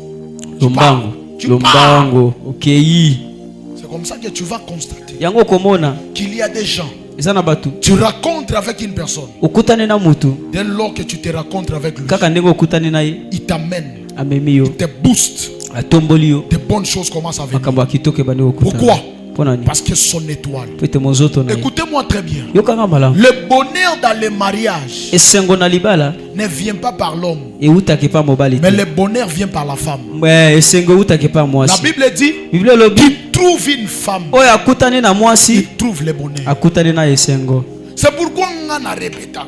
Lombango. Tu Lombango. OK. C'est comme ça que tu vas constater Yango komona. qu'il y a des gens. Ezana batu. Tu rencontres avec une personne. Okutane na mutu. Dès lors que tu te rencontres avec lui, Kaka ndenge okutane na ye. il t'amène. Amemi yo. Il te booste. Atomboli yo. De bonnes choses commencent à venir. Makambo akitoke bani okutana. Pourquoi? Ponani. Parce que son étoile. Pete mozoto na ye. Écoutez-moi très bien. Yo kanga mala. Le bonheur dans le mariage Esengo na libala. ne vient pas par l'homme, E utake pa mobali. mais le bonheur vient par la femme. Ouais, esengo utake pa La mwasi. Bible dit, Bible lobi. qui trouve une femme, Oyo akutane na mwasi, il trouve le bonheur. akutane na esengo. C'est pourquoi on a répété.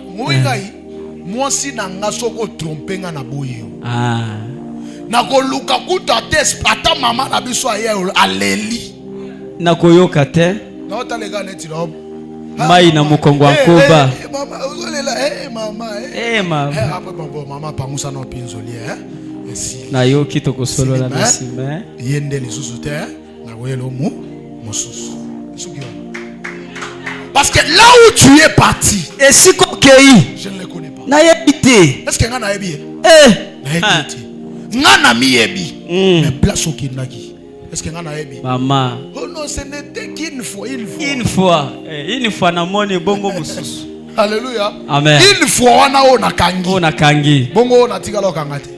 Moi si nanga soko tromper nga na boye. Ah. Na ko luka kuta test ata mama na biso aye aleli. Nakoyoka te. Na otalega neti na Mai na mukongo wa koba. Mama ozolela mama Mama. après bon mama pamusa na pinzoli Esi. Na yo kitoko solo la nasime. Yende lisusu te na koyelo mu mosusu. Suki. Parce que là où tu es parti, Et si kokei, je ne le connais pas. na yebite. Est-ce que nga na yebi? Ah. Nga na mi yebi. Mais place au kinaki. Est-ce que nga na yebi? Mama. Oh non, ce n'était qu'une fois, Une fois na moni bongo mususu. Alléluia. Amen. Une fois wana ona kangi. On a kangi. Bongo ona tigala kangate.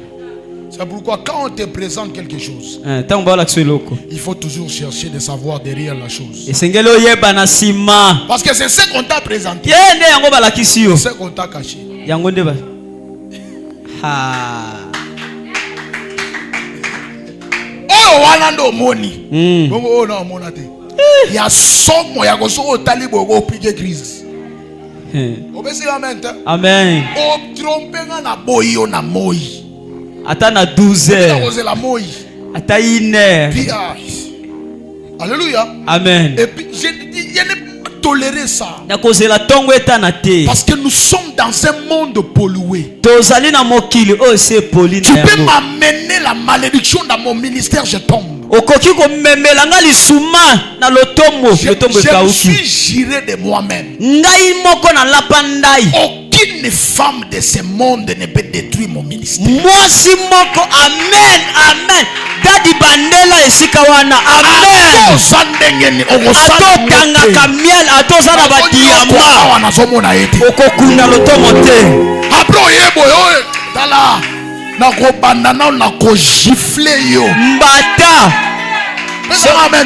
C'est pourquoi quand on te présente quelque chose, Tant ba la loko. il faut toujours chercher de savoir derrière la chose. Esengelo yeba na sima. Parce que c'est ce qu'on t'a présenté. Yende yango ba la kisio. C'est ce qu'on t'a caché. Yango ndeba. Ha. Oh wana ndo moni. Bongo ona mona te. Ya somo ya koso otali bogo pique crise. Obesi amen. Amen. O tromper na boyo na moi. Ata na 12 heures. La moi. Ata 1 heure. Alléluia. Amen. Et puis je n'ai pas toléré ça. Na kozela tongo etana te. Parce que nous sommes dans un monde pollué. Tozali na mokili o se poli Tu na peux yango. m'amener la malédiction dans mon ministère, je tombe. Okoki komemela nga lisuma na lotombo. Je Lotombo me ekauki. suis juré de moi-même. Ngai moko na lapandai. Aucune femme de ce monde ne peut détruire mon ministère. Mwasi moko. Amen. Amen. Dadi bandela esika wana. Amen. Atotanga kamiel. Atozana ba diamant. Okokunda lotomo te. Après oyebo yo tala na ko bandana na ko gifler yo. Mbata. C'est amen.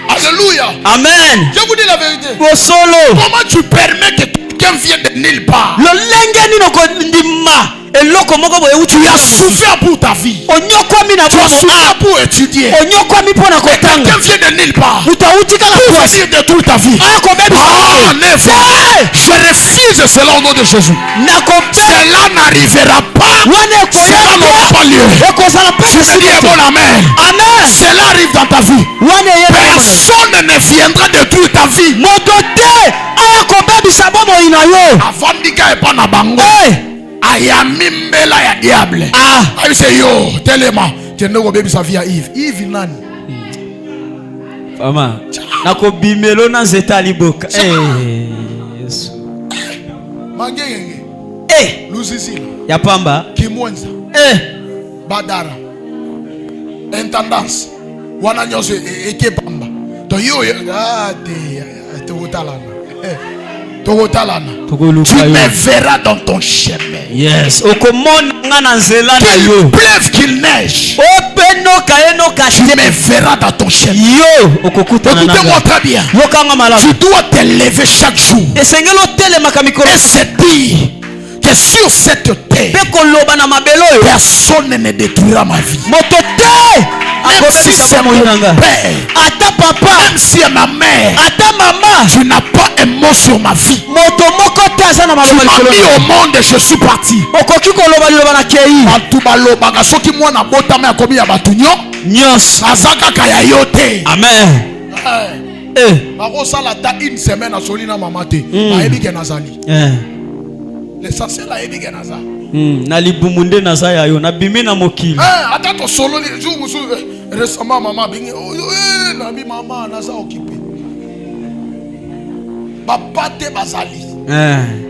Alléluia. Amen. Je vous dis la vérité. Solo. Comment tu permets que quelqu'un vienne de nulle part? Lo lenge ni noko ndima. Eloko moko boye utu Tu ya as souffert pour ta vie. onyokwami na Tu as souffert pour étudier. onyokwami pona kotanga. Quelqu'un vient de nulle part. Utautika la Pour kwasi. venir détruire ta vie. Ako bebi Ah, neuf. Hey! Je refuse cela au nom de Jésus. Nako Cela n'arrivera pas. wane Cela n'aura pas lieu. ekozala pe Je dis un bon amen. Amen. Cela arrive dans ta vie. Wane ye Personne ne viendra détruire ta vie. moto te ayako bebisa bomo ina yo. Avant d'ika et pas na bango. Ayami mbela ya diable. Ah. Ayi se yo telema. Tiende ko baby sa vie à Yves. Yves nani? Mama. Nako bimelo na nzeta liboka. Yesu. Mangenge. Lusisi. Ya pamba. Kimwenza. Badara. Intendance. Wana nyoso eke pamba. To yo te totalana. Totalana. Tu me verras dans ton chemin. Yes. Okomona nga na nzela na yo. Qu'il pleuve, qu'il neige. Openoka enoka Tu me verras dans ton chemin. Yo okokuta na Écoutez-moi très bien. Yokanga malamu. Tu dois te lever chaque jour Esengelo telemaka mikolo. et se dire que sur cette terre, Pe koloba na mabelo yo. personne ne détruira ma vie. Moto te Même si c'est mon père, ata papa, même si c'est ma mère, ata mama, tu n'as pas un mot sur ma vie. moto moko te aza na Tu maloba m'as likolo mis au monde et je suis parti. okoki koloba liloba na kei Bato balobaka soki mwana botama akomi ya bato nyonso. naza kaka ya yo te. Amen. Bakosala ta une semaine asoli na mama te bayebi ke nazali. L'essentiel ayebi ke naza. Na libumu nde naza ya yo nabimi na mokili. Ata tosololi jour mosusu récemment mama bingi nabi mama naza occupé. Papa te bazali.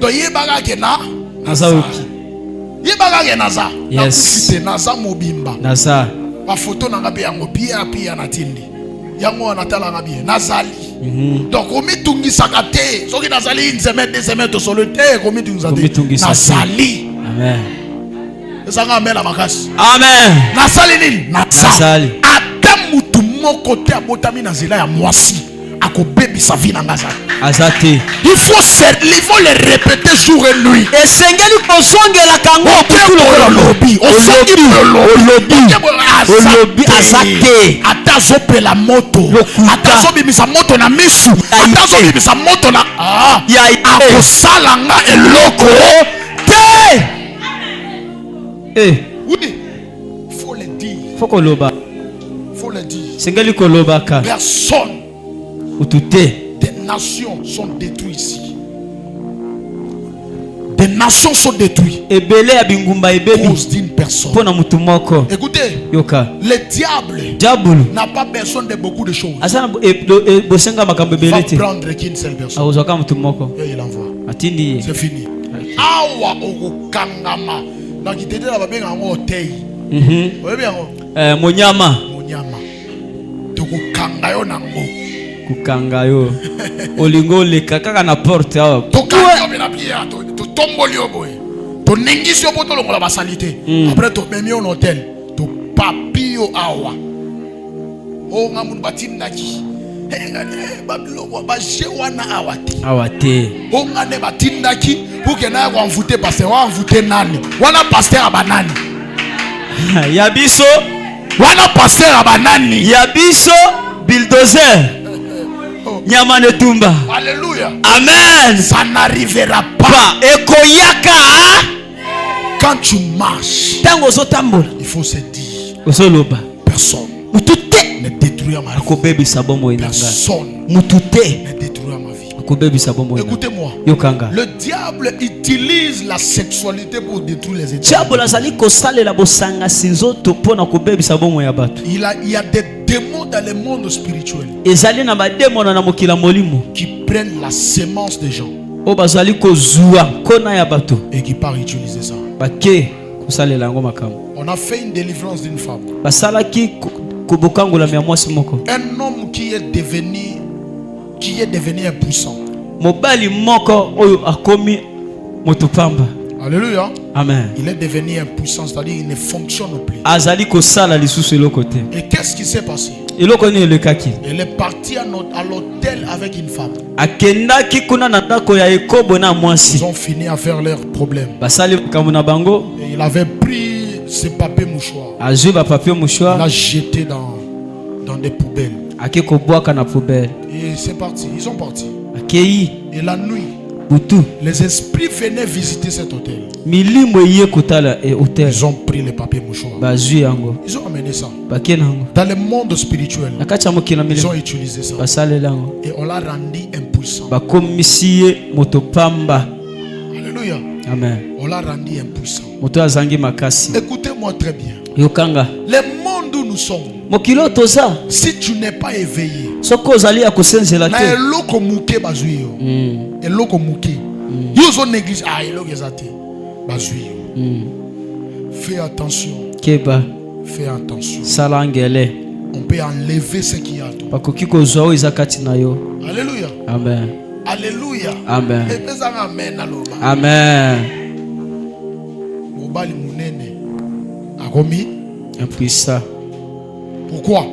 To yebaka ke naza oki. Yebaka ke naza. Yes. Te naza mobimba. Naza. Ba photo na ngabe yango pia na tindi. Yango anatala ngabe nazali. Donc omi tungisaka te. Soki nazali une semaine, 2 semaines to solo te komi tungisa. Nazali. Amen. Ezanga amela makasi. Amen. Nasali nini? Nasali. Ata mutu moko te abotami na nzela ya mwasi akobebisa vie na ngaza. Azate. Il faut le répéter jour et nuit. Esengeli kozongela kango olobi azate. Ata zopela moto, ata zobimisa moto na misu, ata zobimisa moto na akosala nga eloko te. Oui, faut le dire. Faut koloba. Faut le dire. Sengeli koloba ka. Personne. Utute. Des nations sont détruites ici. Des nations sont détruites ebele ya bingumba à ebebi cause d'une personne. pona mutu moko. Écoutez, Yoka. le diable Diabulu n'a pas besoin de beaucoup de choses. asana bosenga makambo Il va ebele te. prendre qu'une seule personne Awuzaka mutu moko. et il envoie. Atindi ye. C'est fini. Awa okokangama. Na kitete la babenga ngo otei. Oyebi yango? Monyama Monyama. Tokokanga yo nango. kukanga yo olingo leka kaka na porte awa. Tokanga yo bena bia to tomboli yo boy. To nengisi yo poto longola basalite. Après to memi yo hôtel. To papi yo awa. O ngamu batindaki. Babiloko ba jewana awate. Awate. O ngane batindaki pour que na kwa mvute pasteur wa mvute nani. Wana pasteur abanani. Yabiso Wana pasteur abanani. Yabiso bulldozer. Nyama netumba. Alléluia. Amen. Ça n'arrivera pas. Ekoyaka. Quand tu marches, Tango zotambola. il faut se dire, Osoloba. personne Mutute. ne détruira ma vie. Akobebisa bomo inanga. Personne Mutute. ne détruira ma vie. Akobebisa bomo inanga. Écoutez-moi. Yokanga. Le diable utilise la sexualité pour détruire les états. Diabo lazali kosalela bosanga sinzoto pona kobebisa bomo ya bato. Il y a des démons dans le monde spirituel Ezali na bademona na mokila molimo. qui prennent la sémence des gens O bazali kozua kona ya bato. et qui partent utiliser ça. Bake kosalela ngo makambo. On a fait une délivrance d'une femme. Basalaki kobokangola ya mwasi moko. Un homme qui est devenu impuissant. Mobali moko oyo akomi motopamba. Alléluia. Amen. Il est devenu impuissant, c'est-à-dire il ne fonctionne plus. Azali kosala lisusu eloko te. Et qu'est-ce qui s'est passé? Eloko ni elekaki. Elle est partie à l'hôtel avec une femme. Akendaki kuna na ndako ya ekobo na Ils mwasi. ont fini à faire leurs problèmes. Basali kamuna bango. Et il avait pris ses papiers mouchoirs. Azui ba papier Il mouchoir. l'a jeté dans des poubelles. Ake kobwaka na poubelle. Et c'est parti. Ils sont partis. Akei Et la nuit, butu. les esprits venaient visiter cet hôtel. Milimo ye kotala e hotel. Ils ont pris les papiers mouchoirs. Bazui yango. Ils ont amené ça. Bakenango. Dans le monde spirituel, Nakati ya mokila ils ont milimo. utilisé ça. Basalela. Et on l'a rendu impuissant. Bakomisi ye motopamba. Alléluia. Amen. On l'a rendu impuissant. Moto azangi makasi. Écoutez-moi très bien. Yokanga. Le monde où nous sommes, Mokilo toza. si tu n'es pas éveillé, Soko ozali ya kosenzela na te. eloko muke bazwi yo. Eloko muke. Yo zo néglige eloko ezate. Bazwi yo. Fais attention. Keba Fais attention. sala ngele. On peut enlever ce qu'il y a. Bakoki kozwa oyo eza kati na yo. Alléluia. Amen. Alléluia. Amen. Et puis ça amen aloba. Amen. Mobali munene. Akomi. Impuissant. Pourquoi?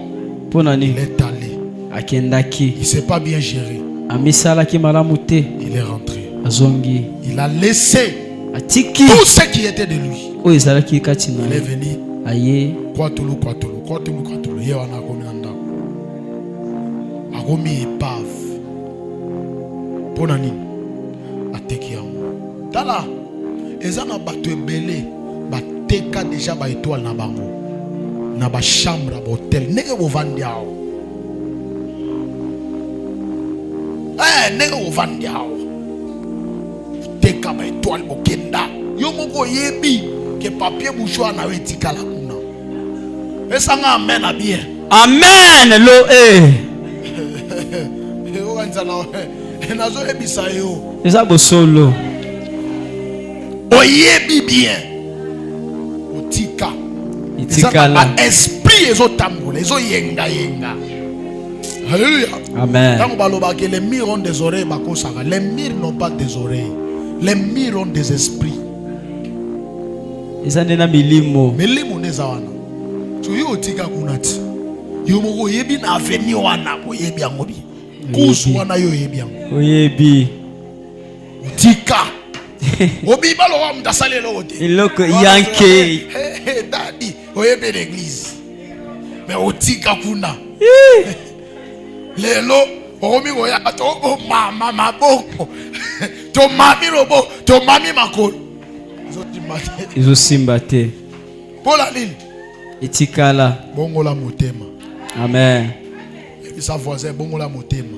Ponani Il est allé. akendaki. Il ne s'est pas bien géré. Amisalaki malamu te. Il est rentré. Azongi. Il a laissé Atiki tout ce qui était de lui. oyo ezalaki kati na Il est ye. venu. Aye Kwatulu, kwatulu, kwatulu, kwatulu. likolo. Ye wana akomi na ndako. Akomi épave. Pona nini? Ateki yango. Tala. Eza na bato ebele. Bateka déjà ba étoile na bango. Na ba chambre, ba hôtel. Nege bovandi awo. Nege bovandi awo. Teka ba étoile bokenda. Yo moko yebi ke papier mouchoir na wetika la kuna. Esanga amen a bien. Amen lo Yo kanza na nazo ebisa yo. Eza bosolo. Oyebi bien. Otika. Itika la. Esprit ezo tambola, ezo yenga. Alléluia. Amen. Quand baloba que les murs ont des oreilles, bakosaka. Les murs n'ont pas des oreilles. Les murs ont des esprits. Eza nena milimo. Milimo neza wana. So yo otika kunati. Yo moko yebi na avenir wana boyebi yango bi. Kusu wana yo yebi yango. Oyebi. Otika. Obi baloba mtasalelo ote. Iloko yanke. Daddy, oyebi l'église. Mais otika kuna. Lelo omi goya to mama maboko. To mami robo, to mami makolo. Izo simbate. Pola nini? Itikala. Bongola motema. Amen. Et sa voisin bongola motema.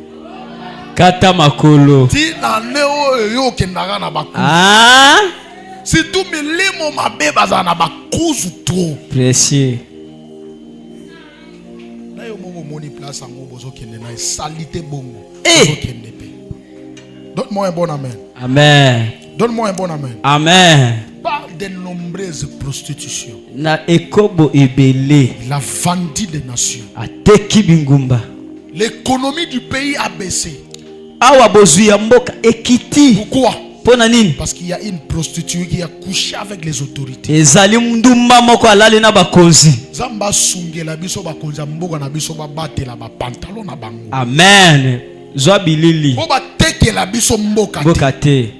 Kata makolo. Ti na neo yo kendaka na bakuzu. Ah. Si tout milimo mabe baza na bakuzu trop. Précieux. Na yo mongo moni place ango bozo kende na salite bongo. Eh. Kende pe. Donne-moi un bon amen. Amen. Donne-moi un bon amen. Amen. Parle de nombreuses prostitutions. Na ekobo ebele. Il a vendu des nations. Ateki bingumba. L'économie du pays a baissé. Awa bozui ya mboka ekiti. Pourquoi? Pona nini? Parce qu'il y a une prostituée qui a couché avec les autorités. Ezali ndumba moko alali na bakonzi. Zamba sungela biso bakonza mboka na biso batela ba pantalon na bango. Amen. Zwa bilili. Po batekela biso mboka Mboka te.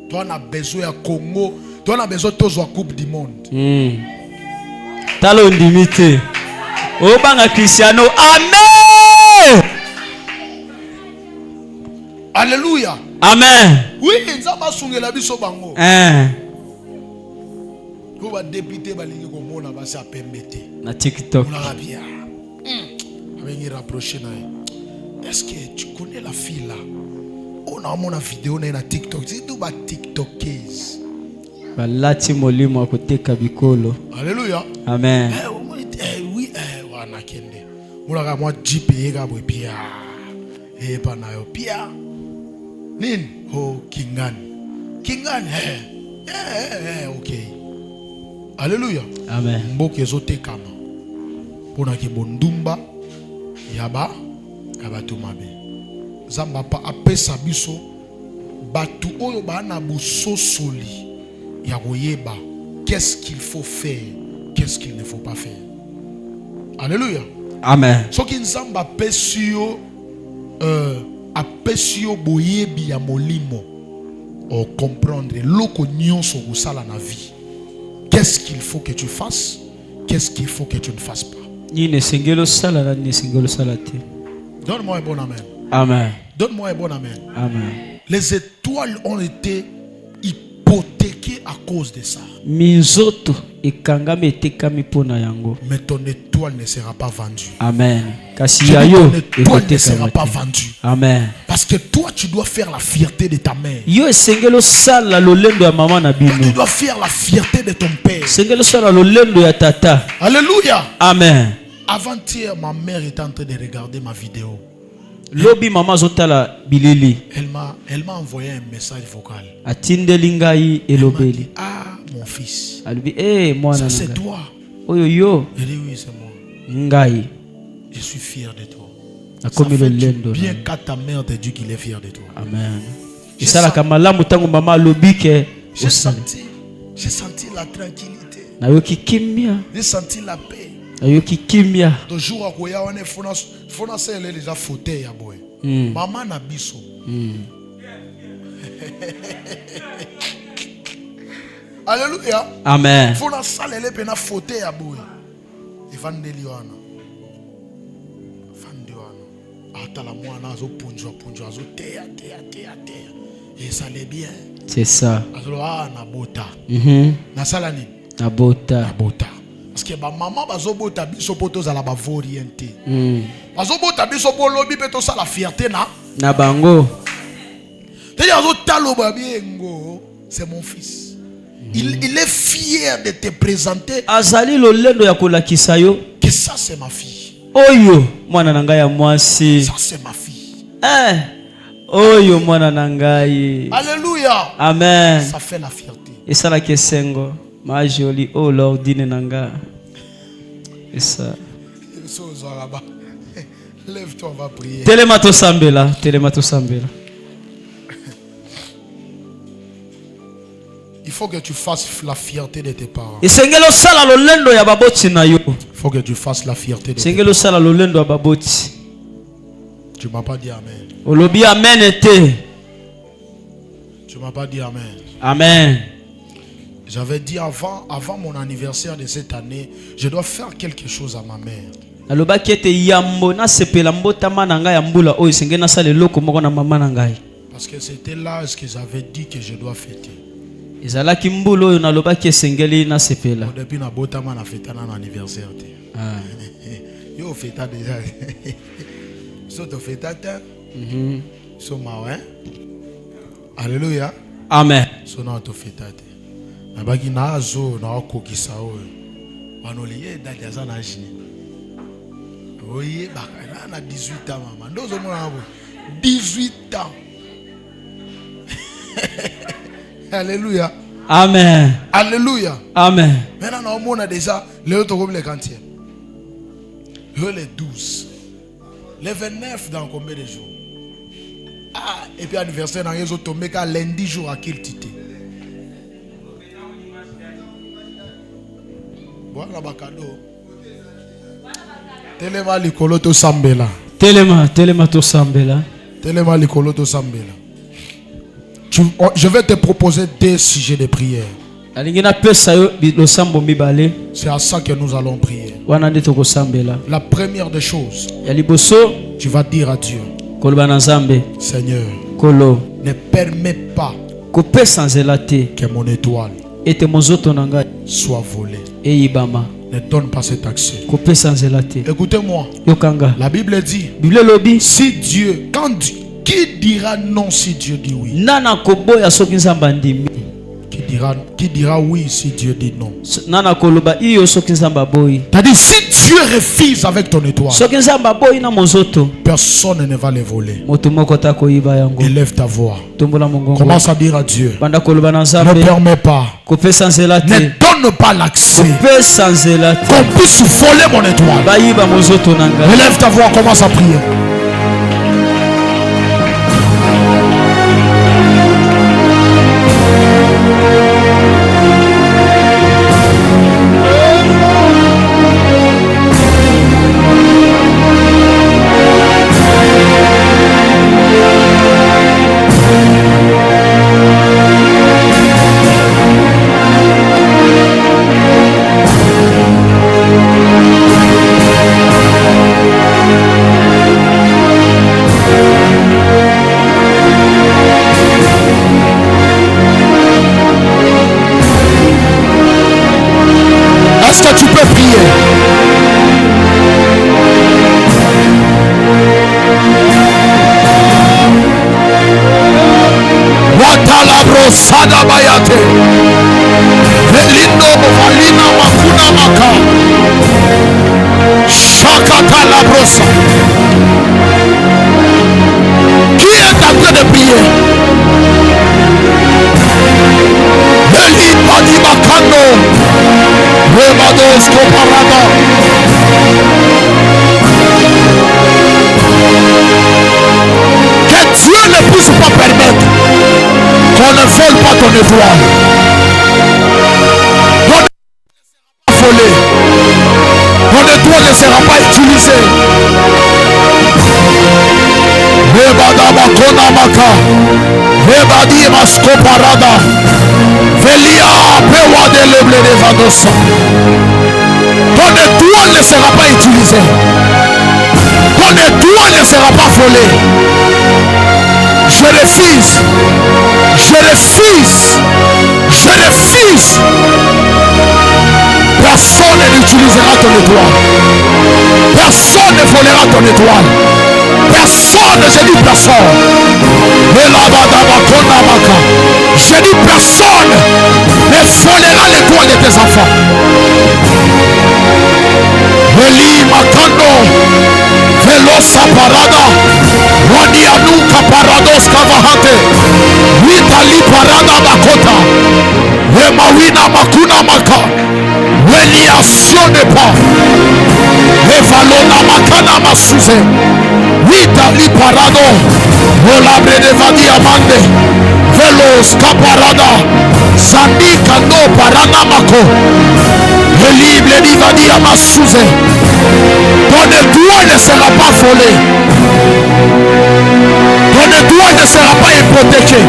Toi on a besoin ya Congo, toi on a besoin tozwa coupe du monde. Talo ndimite. Obanga Cristiano. Amen. Alléluia. Amen. Oui, nzamba sungela biso bango. Ko ba député balingi ko mona ba sa pembete. Na TikTok. On a bien. Avec rapprocher na. Est-ce que tu connais la fille là? On a mon vidéo na TikTok. C'est tout ba TikTokers. Balati molimo akoteka bikolo. Alléluia. Amen. Oui, wana kende. Mulaka moi jipe yega bo pia. Pa na yo pia. Nin Kingani. Okay. Alléluia. Amen. Mboke zote kama. Pona ke bondumba yaba kabatu mabe. Zamba pa apesa biso batu oyo bana buso soli ya koyeba qu'est-ce qu'il faut faire, qu'est-ce qu'il ne faut pas faire. Alléluia. Amen. Soki nzamba pesio apesio boyebi ya molimo o comprendre loko nyonso kosala na vie. Qu'est-ce qu'il faut que tu fasses, qu'est-ce qu'il faut que tu ne fasses pas. Ni sengelo sala na ni sengelo salate. Donne-moi un bon amen. Amen. Donne-moi un bon amen. Amen. Les étoiles ont été hypothéquées à cause de ça. Minzoto ekangami etekami pona yango. Mais ton étoile ne sera pas vendue. Amen. Kasi Ton yayo étoile ne sera pas vendue. Amen. Parce que toi tu dois faire la fierté de ta mère. Yo sengelo sala lolendo ya mama na bino. Tu dois faire la fierté de ton père. Sengelo sala lolendo ya tata. Alléluia. Amen. Avant-hier, ma mère était en train de regarder ma vidéo. Lobi mama zotala bilili. Elle m'a envoyé un message vocal. Atindeli ngai elobeli. Ah, mon fils. Albi mwana. Ça c'est toi. Oyo yo. Elle dit oui, c'est moi. Ngai. Je suis fier de toi. Akomi lolendo. Bien qu'à ta mère te dit qu'il est fier de toi. Amen. Isala kamalamu tango mama lobike. J'ai senti la tranquillité. Na yo kimia. J'ai senti la paix. Ayoki kimia. Toujours à quoi on est fona c'est déjà fauteuil ya boy. Maman na biso. Alléluia. Amen. Fona salle le pena fauteuil ya boy. Evangeli wana. Et ça allait bien. C'est ça. Nabota. Nabota. Nabota. Parce que maman bazobota biso poto za la bavorienté. Bazobota biso bolobi peto ça la fierté na bango. C'est mon fils. Il est fier de te présenter. Azali lolendo ya kolakisa yo. Que ça c'est ma fille. Oyo mwana na ngai ya mwasi. Ça c'est ma fille. Oyo mwana na ngai. Alléluia. Amen. Ça fait la fierté. Et ça la kesengo. Ma jolie oh Lord dine nanga. Et ça. Lève-toi, on va prier. Telemato sambela, telemato sambela. Il faut que tu fasses la fierté de tes parents. Et sengelo sala lolendo ya baboti na yo. Il faut que tu fasses la fierté de tes sengelo sala lolendo ya baboti. Tu m'as pas dit amen. Olobi amen ete. Tu m'as pas dit amen. Amen. J'avais dit avant mon anniversaire de cette année, je dois faire quelque chose à ma mère. Alobaki ete yambo na sepela mbotama na ngai ya mbula oyo sengena sala eloko moko na mama na ngai. Parce que c'était l'âge que j'avais dit que je dois fêter. Ezalaki mbula oyo nalobaki esengeli na sepela. Depuis na botama na fêta na anniversaire te. Yo fêta déjà. So to fêta te. So ma hein. Alléluia. Amen. So na to fêta te. Na baki na zo na kokisa oyo. Banoliye dajaza na jini. Oye baka na 18 ans maman. Ndozo mona 18 ans. Alléluia. Amen. Alléluia. Amen. Maintenant, on a déjà le comme le quantième. Le 12. Le 29 dans combien de jours? Et puis anniversaire dans les autres tombés qu'à lundi jour à quel titre? Voilà ma cadeau. Telema likolo to sambela. Telema to sambela. Telema likolo to sambela. Je vais te proposer des sujets de prière. C'est à ça que nous allons prier. La première des choses, tu vas dire à Dieu, Seigneur, ne permets pas que mon étoile soit volée. Ne donne pas cet accès. Écoutez-moi. La Bible dit, si Dieu, qui dira non si Dieu dit oui? Qui dira oui si Dieu dit non? C'est-à-dire si Dieu refuse avec ton étoile, personne ne va les voler. Élève ta voix. Commence à dire à Dieu, ne permets pas, ne donne pas l'accès qu'on puisse voler mon étoile. Élève ta voix, commence à prier. Est-ce que tu peux prier? Watalabro sadabayate. Velindo valina makuna maka. Shakata labrosa. Qui est en train de prier? Veli padi makano. Rebados comparada. Que Dieu ne puisse pas permettre qu'on ne vole pas ton étoile. Ton étoile ne sera pas utilisée. Rebadaba konamaka. Rebadi maskoparada. Velia pewa de leble des adossa. Ton étoile ne sera pas utilisée. Ton étoile ne sera pas volée. Je refuse. Je refuse. Je refuse. Personne n'utilisera ton étoile. Personne ne volera ton étoile. Personne, je dis personne. Je dis personne ne volera l'étoile de tes enfants. Eli Makando, Velosa Parada, Wadianuka Parados Kavahate, Vitali Parada Makota, Emawina Makuna Maka, Weliation de pas, Evalona Makana Masuze, Vitali Parado, Volabre de Vadi Amande, Velos Caparada, Sandika no Parana Mako. Le libre d'Ivadi Amasouze. Ton étoile ne sera pas volé. Ton étoile ne sera pas hypothéqué.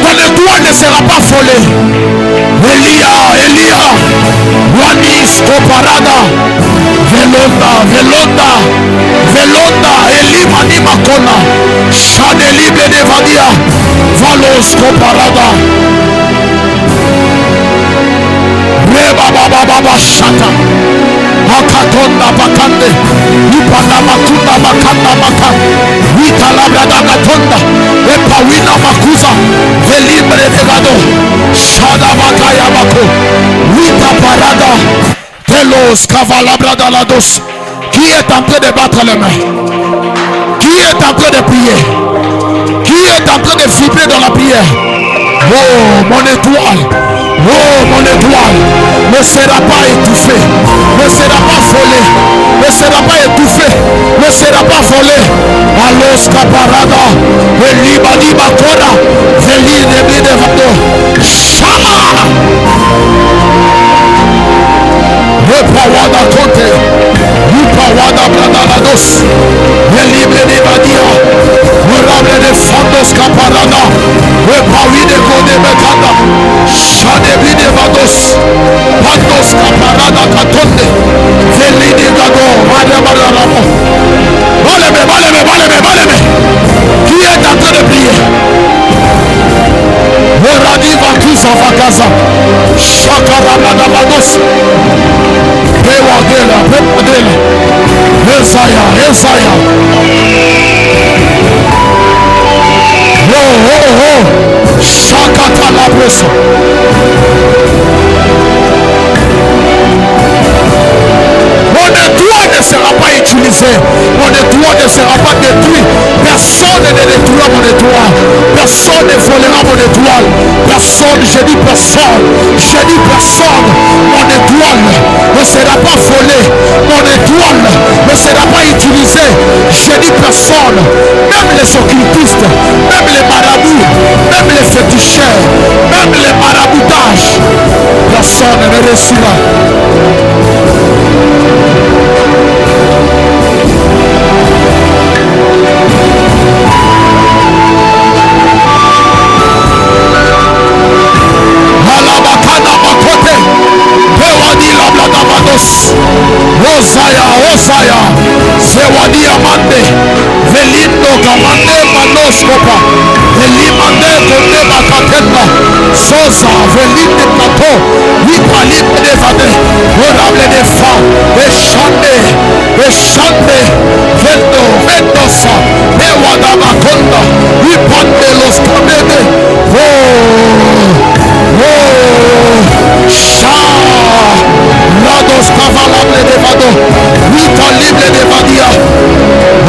Ton étoile ne sera pas volé. Elia, Wanis Koparada, Velonda, Elimani Makona, Chade libre de Vadia, Valos Koparada. Baba Shata Akatonda Bakande Ipana Makunda Makanda Maka Wita Labrada Gatonda Epawina Makuza Velibre de Gado Shada Bakaya Bako Wita Parada Telos Kavalabrada Lados. Qui est en train de battre les mains? Qui est en train de prier? Qui est en train de vibrer dans la prière? Oh mon étoile, oh mon étoile ne sera pas étouffée, ne sera pas volée, ne sera pas étouffée, ne sera pas volée. Alos Caparada, Elibadi Bakona, Veline Bidevado, Shama, Repawada Conte, Rupawada Bradalados, Elibre de Badia, Orable de Fandos Caparada, Repawide Code Becada, Shadebi de Vados, Pandos Caparada Catonde, Veline Gado, Madabaramo. Valeme. Qui est en train de prier? Oradi Vakusa Vakaza, Shakarabada Vados, Pewadela, Esaya. Oh, Shakata la presso. Mon étoile ne sera pas utilisé. Mon étoile ne sera pas détruit. Personne ne détruira mon étoile. Personne ne volera mon étoile. Personne, je dis personne. Mon étoile ne sera pas volée. Mon étoile ne sera pas utilisée. Je dis personne. Même les occultistes, même les marabouts, même les féticheurs, même les maraboutages. Personne ne réussira. Osaya, Sewadi Amande, Velindo Gamande Manoskopa, Velimande Konde Bakatenda, Sosa, Velinde Plato, Wipalinde de Vade, Orable de Fa, Eshande, Vendosa, Ewada Makonda, Wipande los Kamede, Lados Cavalable de Vado, Vita libre de Vadia,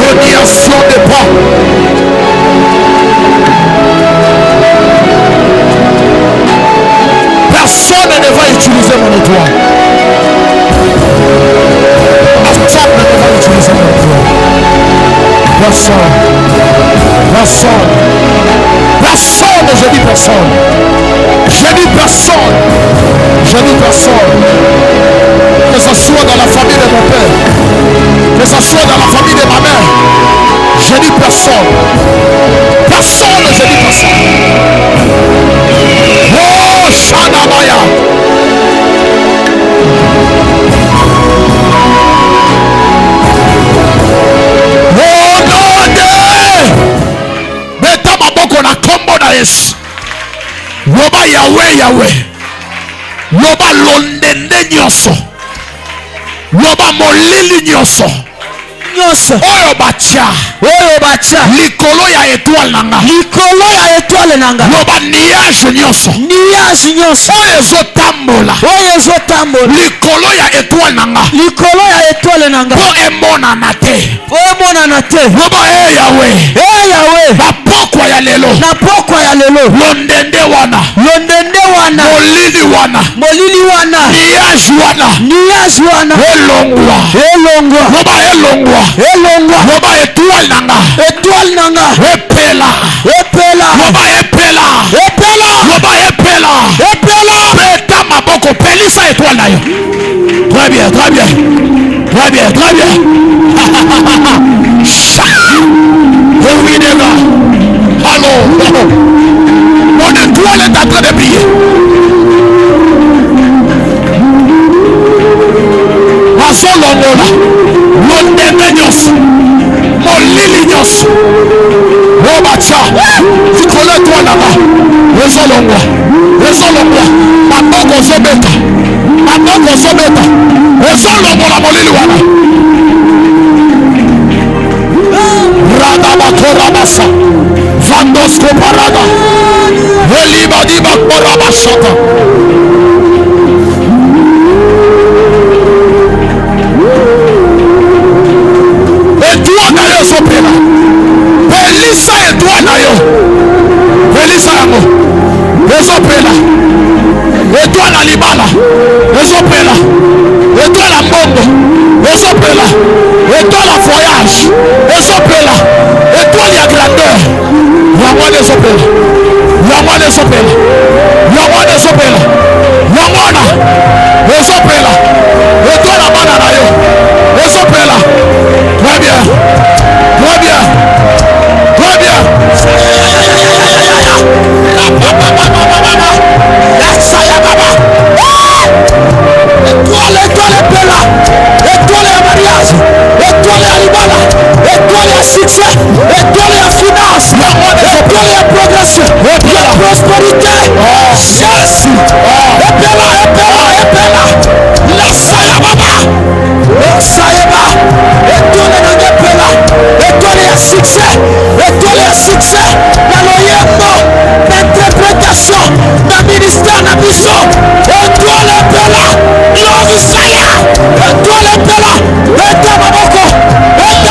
radiation de pas. Personne ne va utiliser mon étoile. Personne ne va utiliser mon étoile. Personne, je dis personne. Que ce soit dans la famille de mon père, que ce soit dans la famille de ma mère, je dis personne. Je dis personne. Oh, Shanamaya. londende nyonso loba molili nyonso oyo batia likolo ya étoile nanga loba nuage nyonso oyo ezotambola likolo ya étoile nanga po emonana te loba Yahweh bapokwa ya lelo londende wana molili wana nuage wana elongwa loba étoile nanga epela peta maboko pelisa étoile na yo. Très bien. Oui, les gars. Allô. Mon étoile est en train de briller. Azolongola. Londende nyonso. Molili nyonso. Obacha. Zikolo étoile là-bas. Ezolongwa. Maboko zobeta. Ezolongola molili wana. Radabakorabasa Vandosko Parada Elibadiba Korabashata Étoile na yo sopela Pelisa étoile na yo Pelisa yango Ezopela Étoile na libala Ezopela Étoile na mbongo Ezopela Étoile à voyage Ezopela Étoile ya grandeur Yamwana ezopela Étoile à bana na yo Ezopela Très bien Étoile epela Étoile ya mariage Étoile ya libala Étoile ya succès Étoile ya finance Étoile ya progression ya prospérité Jésus epela Lasayaba Étoile na epela Étoile ya succès na loyembo d'interprétation na ministère na biso Étoile epela Lovisaya Étoile epela Eta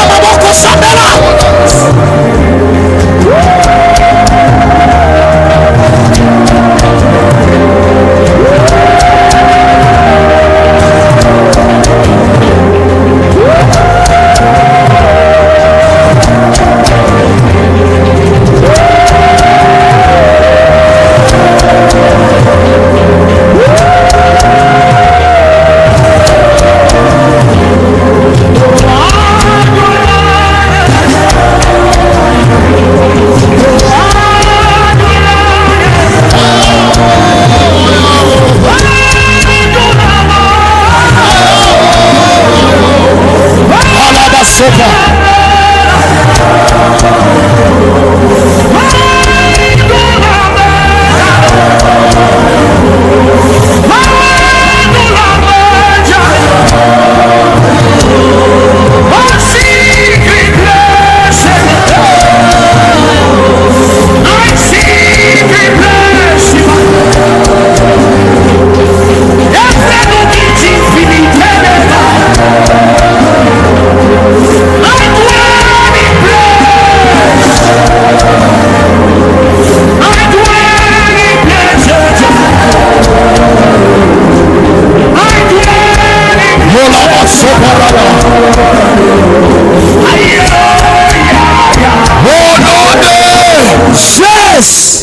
maboko Samela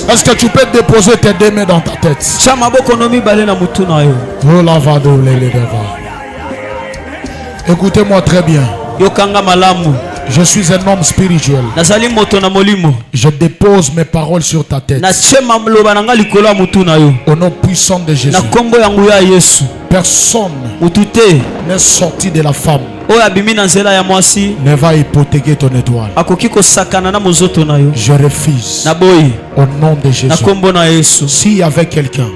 Est-ce que tu peux déposer tes deux mains dans ta tête? Écoutez-moi très bien. Je suis un homme spirituel. Je dépose mes paroles sur ta tête. Au nom puissant de Jésus. Personne n'est sorti de la femme ne va hypothéquer ton étoile. Je refuse. Au nom de Jésus. S'il y avait quelqu'un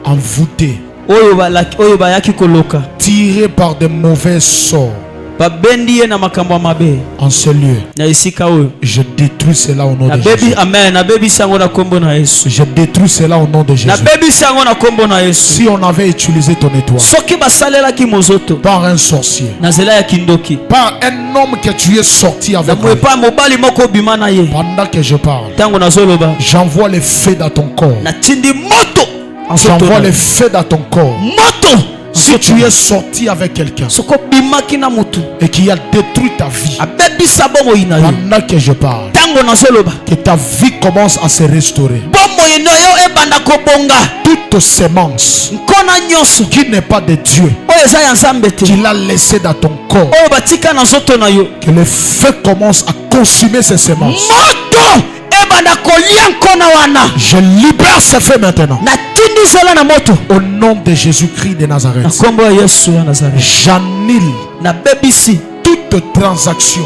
envoûté oyo bayaki koloka tiré par de mauvais sorts babendi ye na makambo mabe en ce lieu. na esika oyo Je détruis cela au nom de nabebi Jésus. amen nabebisa yango na kombo na Yesu Je détruis cela au nom de Jésus. nabebisa yango na kombo na Yesu Si on avait utilisé ton étoile soki basalelaki mozoto par un sorcier, na nzela ya kindoki par un homme que tu es sorti na avec lui, moepa mobali moko obima na ye pendant que je parle, ntango nazoloba j'envoie les feux dans ton corps. natindi moto en soto J'envoie na les ye. feux dans ton corps. moto Si tu es sorti avec quelqu'un soki obimaki na mutu et qui a détruit ta vie, abebisa bomoi na yo pendant que je parle, ntango nazoloba que ta vie commence à se restaurer. bomoi na yo ebanda kobonga Toute semence nkona nyonso qui n'est pas de Dieu, oyo eza ya nzambe te qu'il a laissé dans ton corps, oyo batika na nzoto na yo que le feu commence à consumer ces semences. moto ebanda kolia nkona wana Je libère ce feu maintenant. natindi zela na moto Au nom de Jésus-Christ de na Nazareth, nkombo ya yesu ya nazareti j'annule nabebisi toute transaction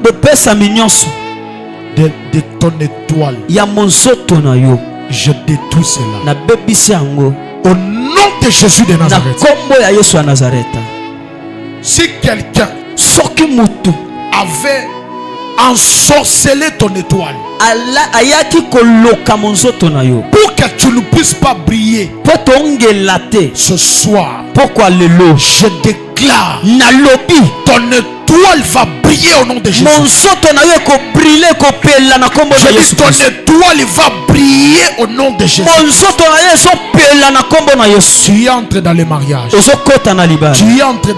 bopesami nyonso de ton étoile. ya monzoto na yo Je détruis cela. nabebisi yango Au nom de Jésus de na Nazareth. nkombo ya yesu ya nazareta Si quelqu'un soki mutu avait ensorcelé ton étoile ayaki koloka monzoto na yo pour que tu ne puisses pas briller mpo tongela te ce soir, pokwa lelo je déclare nalobi ton étoile va briller au nom de Jésus. monzoto na yo ekobrile ekopela na nkombo Je na dis yesu ton kristo étoile va briller au nom de Jésus. monzoto na yo ezopela na nkombo na yesu Tu entres dans le mariage. ozokɔta na libala Tu entres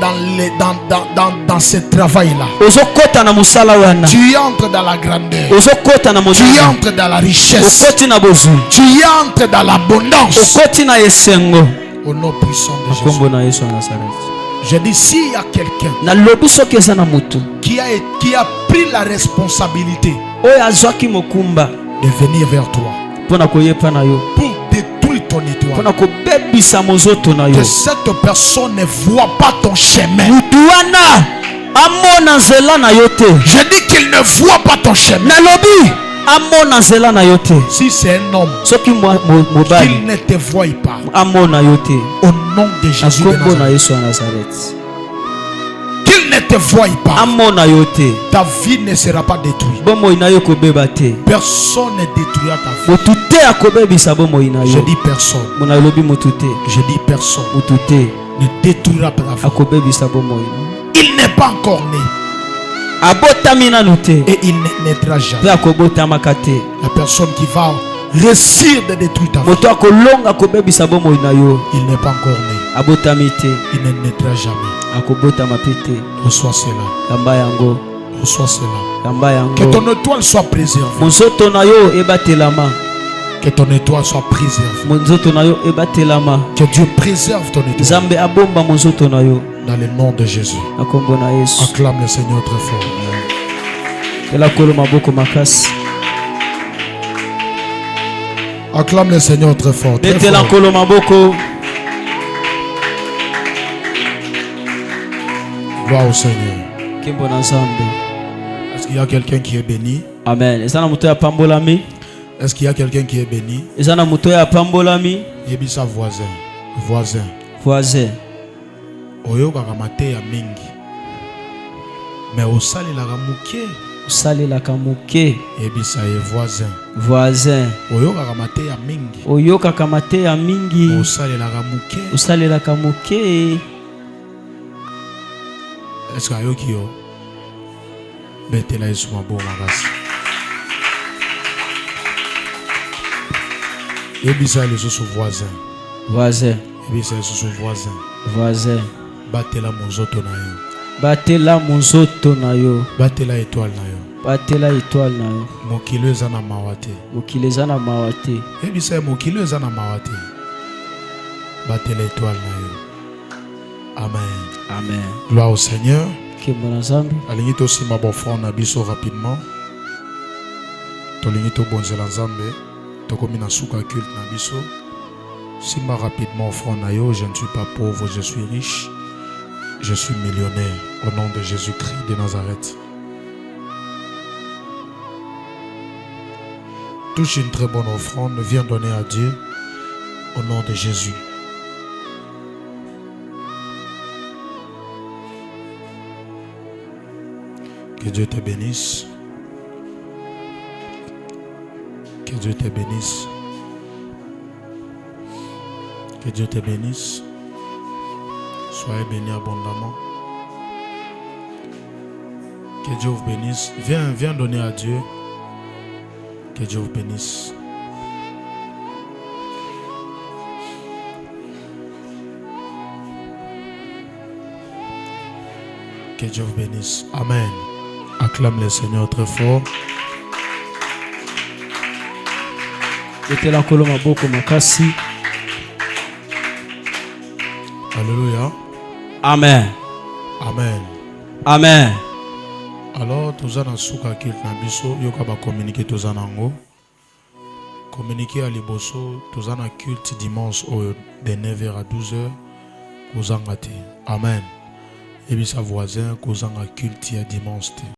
dans ce travail-là. ozokɔta na mosala wana Tu entres dans la grandeur. ozokɔta na Tu monene entres dans la richesse. okɔti na bozwi Tu entres dans l'abondance. okɔti na esengo Au nom puissant de na Jésus. nkombo na yesu ya nazareti Je dis, s'il y a quelqu'un nalobi soki eza na motu qui a pris la responsabilité oyo azwaki mokumba de venir vers toi mpo na koyepa na yo pour détruire ton mpo étoile, na kobebisa monzoto na que yo cette personne ne voit pas ton chemin. mutu wana amona nzela na yo te Je dis qu'il ne voit pas ton chemin. nalobi amona nzela na yo te Si c'est un homme, soki mobali qu'il ne te voie pas. amona yo te Au nom de na Jésus de nkombo na Nazareth. yesu ya nazareti Qu'il ne te voie pas. amona yo te Ta vie ne sera pas détruite. bomoi na yo ekobeba te Personne ne détruira ta vie. motu te akobebisa bomoi na Je yo dis personne. mona elobi motu te Je dis personne motu te ne détruira ta vie. akobebisa bomoi Il n'est pas encore né abotami nanu te et il ne naîtra jamais. mpe akobotamaka te La personne qui va réussir de détruire ta vie, moto akolonga akobebisa bomoi na yo il n'est pas encore né. abotami te Il ne naîtra jamais. akobotama mpe te Reçois cela. yamba yango Reçois cela. yamba Que yango ton étoile soit préservée. monzoto na yo ebatelama Que ton étoile soit préservée. monzoto na yo ebatelama Que Dieu préserve ton étoile. nzambe abomba monzoto na yo Dans le nom de Jésus. na nkombo na yesu Acclame le Seigneur très fort. tela kolo maboko makasi Acclame le Seigneur très fort. Très betela fort. nkolo maboko Gloire au Seigneur. nkembo na nzambe Est-ce qu'il y a quelqu'un qui est béni? amen eza na moto ya pambolami Est-ce qu'il y a quelqu'un qui est béni? eza na moto ya pambolami Yebi sa voisin. Voisin. voisin Oyokaka mate ya mingi. Mais osalelaka muke. osalelaka moke Yebi sa ye voisin. voisin Oyokaka mate ya mingi. oyokaka mateya mingi Osalelaka muke. osalelaka moke Est-ce que ayoki yo? Betela Yesu maboko makasi. Yebisa lisusu voisin. voisin Yebisa lisusu voisin. voisin Batela monzoto na yo. batela monzoto na yo Batela étoile na yo. batela étoile na yo Mokilo eza na mawa te. mokili eza na mawa te Yebisa ye mokilo eza na mawa te. Batela étoile na yo. Amen. amen Gloire au Seigneur. nkembo na nzambe Alingi tosimba bofrande na biso rapidement. Tolingi tobonzela Nzambe. Tokomi na suka culte na biso. Simba rapidement offrande na yo. Je ne suis pas pauvre, je suis riche. Je suis millionnaire. Au nom de Jésus-Christ de Nazareth. Touche une très bonne offrande. Viens donner à Dieu. Au nom de Jésus. Que Dieu te bénisse. Que Dieu te bénisse. Que Dieu te bénisse. Soyez bénis abondamment. Que Dieu vous bénisse. Viens donner à Dieu. Que Dieu vous bénisse. Que Dieu vous bénisse. Amen. Acclame le Seigneur très fort. Alléluia. Amen. Amen. Amen. Alors, tous en souka kilt na biso, yoka ba communiquer tous en ango. Communiquer à liboso, tous en culte dimanche de 9h à 12h. Kozangate. Amen. Et puis sa voisin, kozanga culte à dimanche.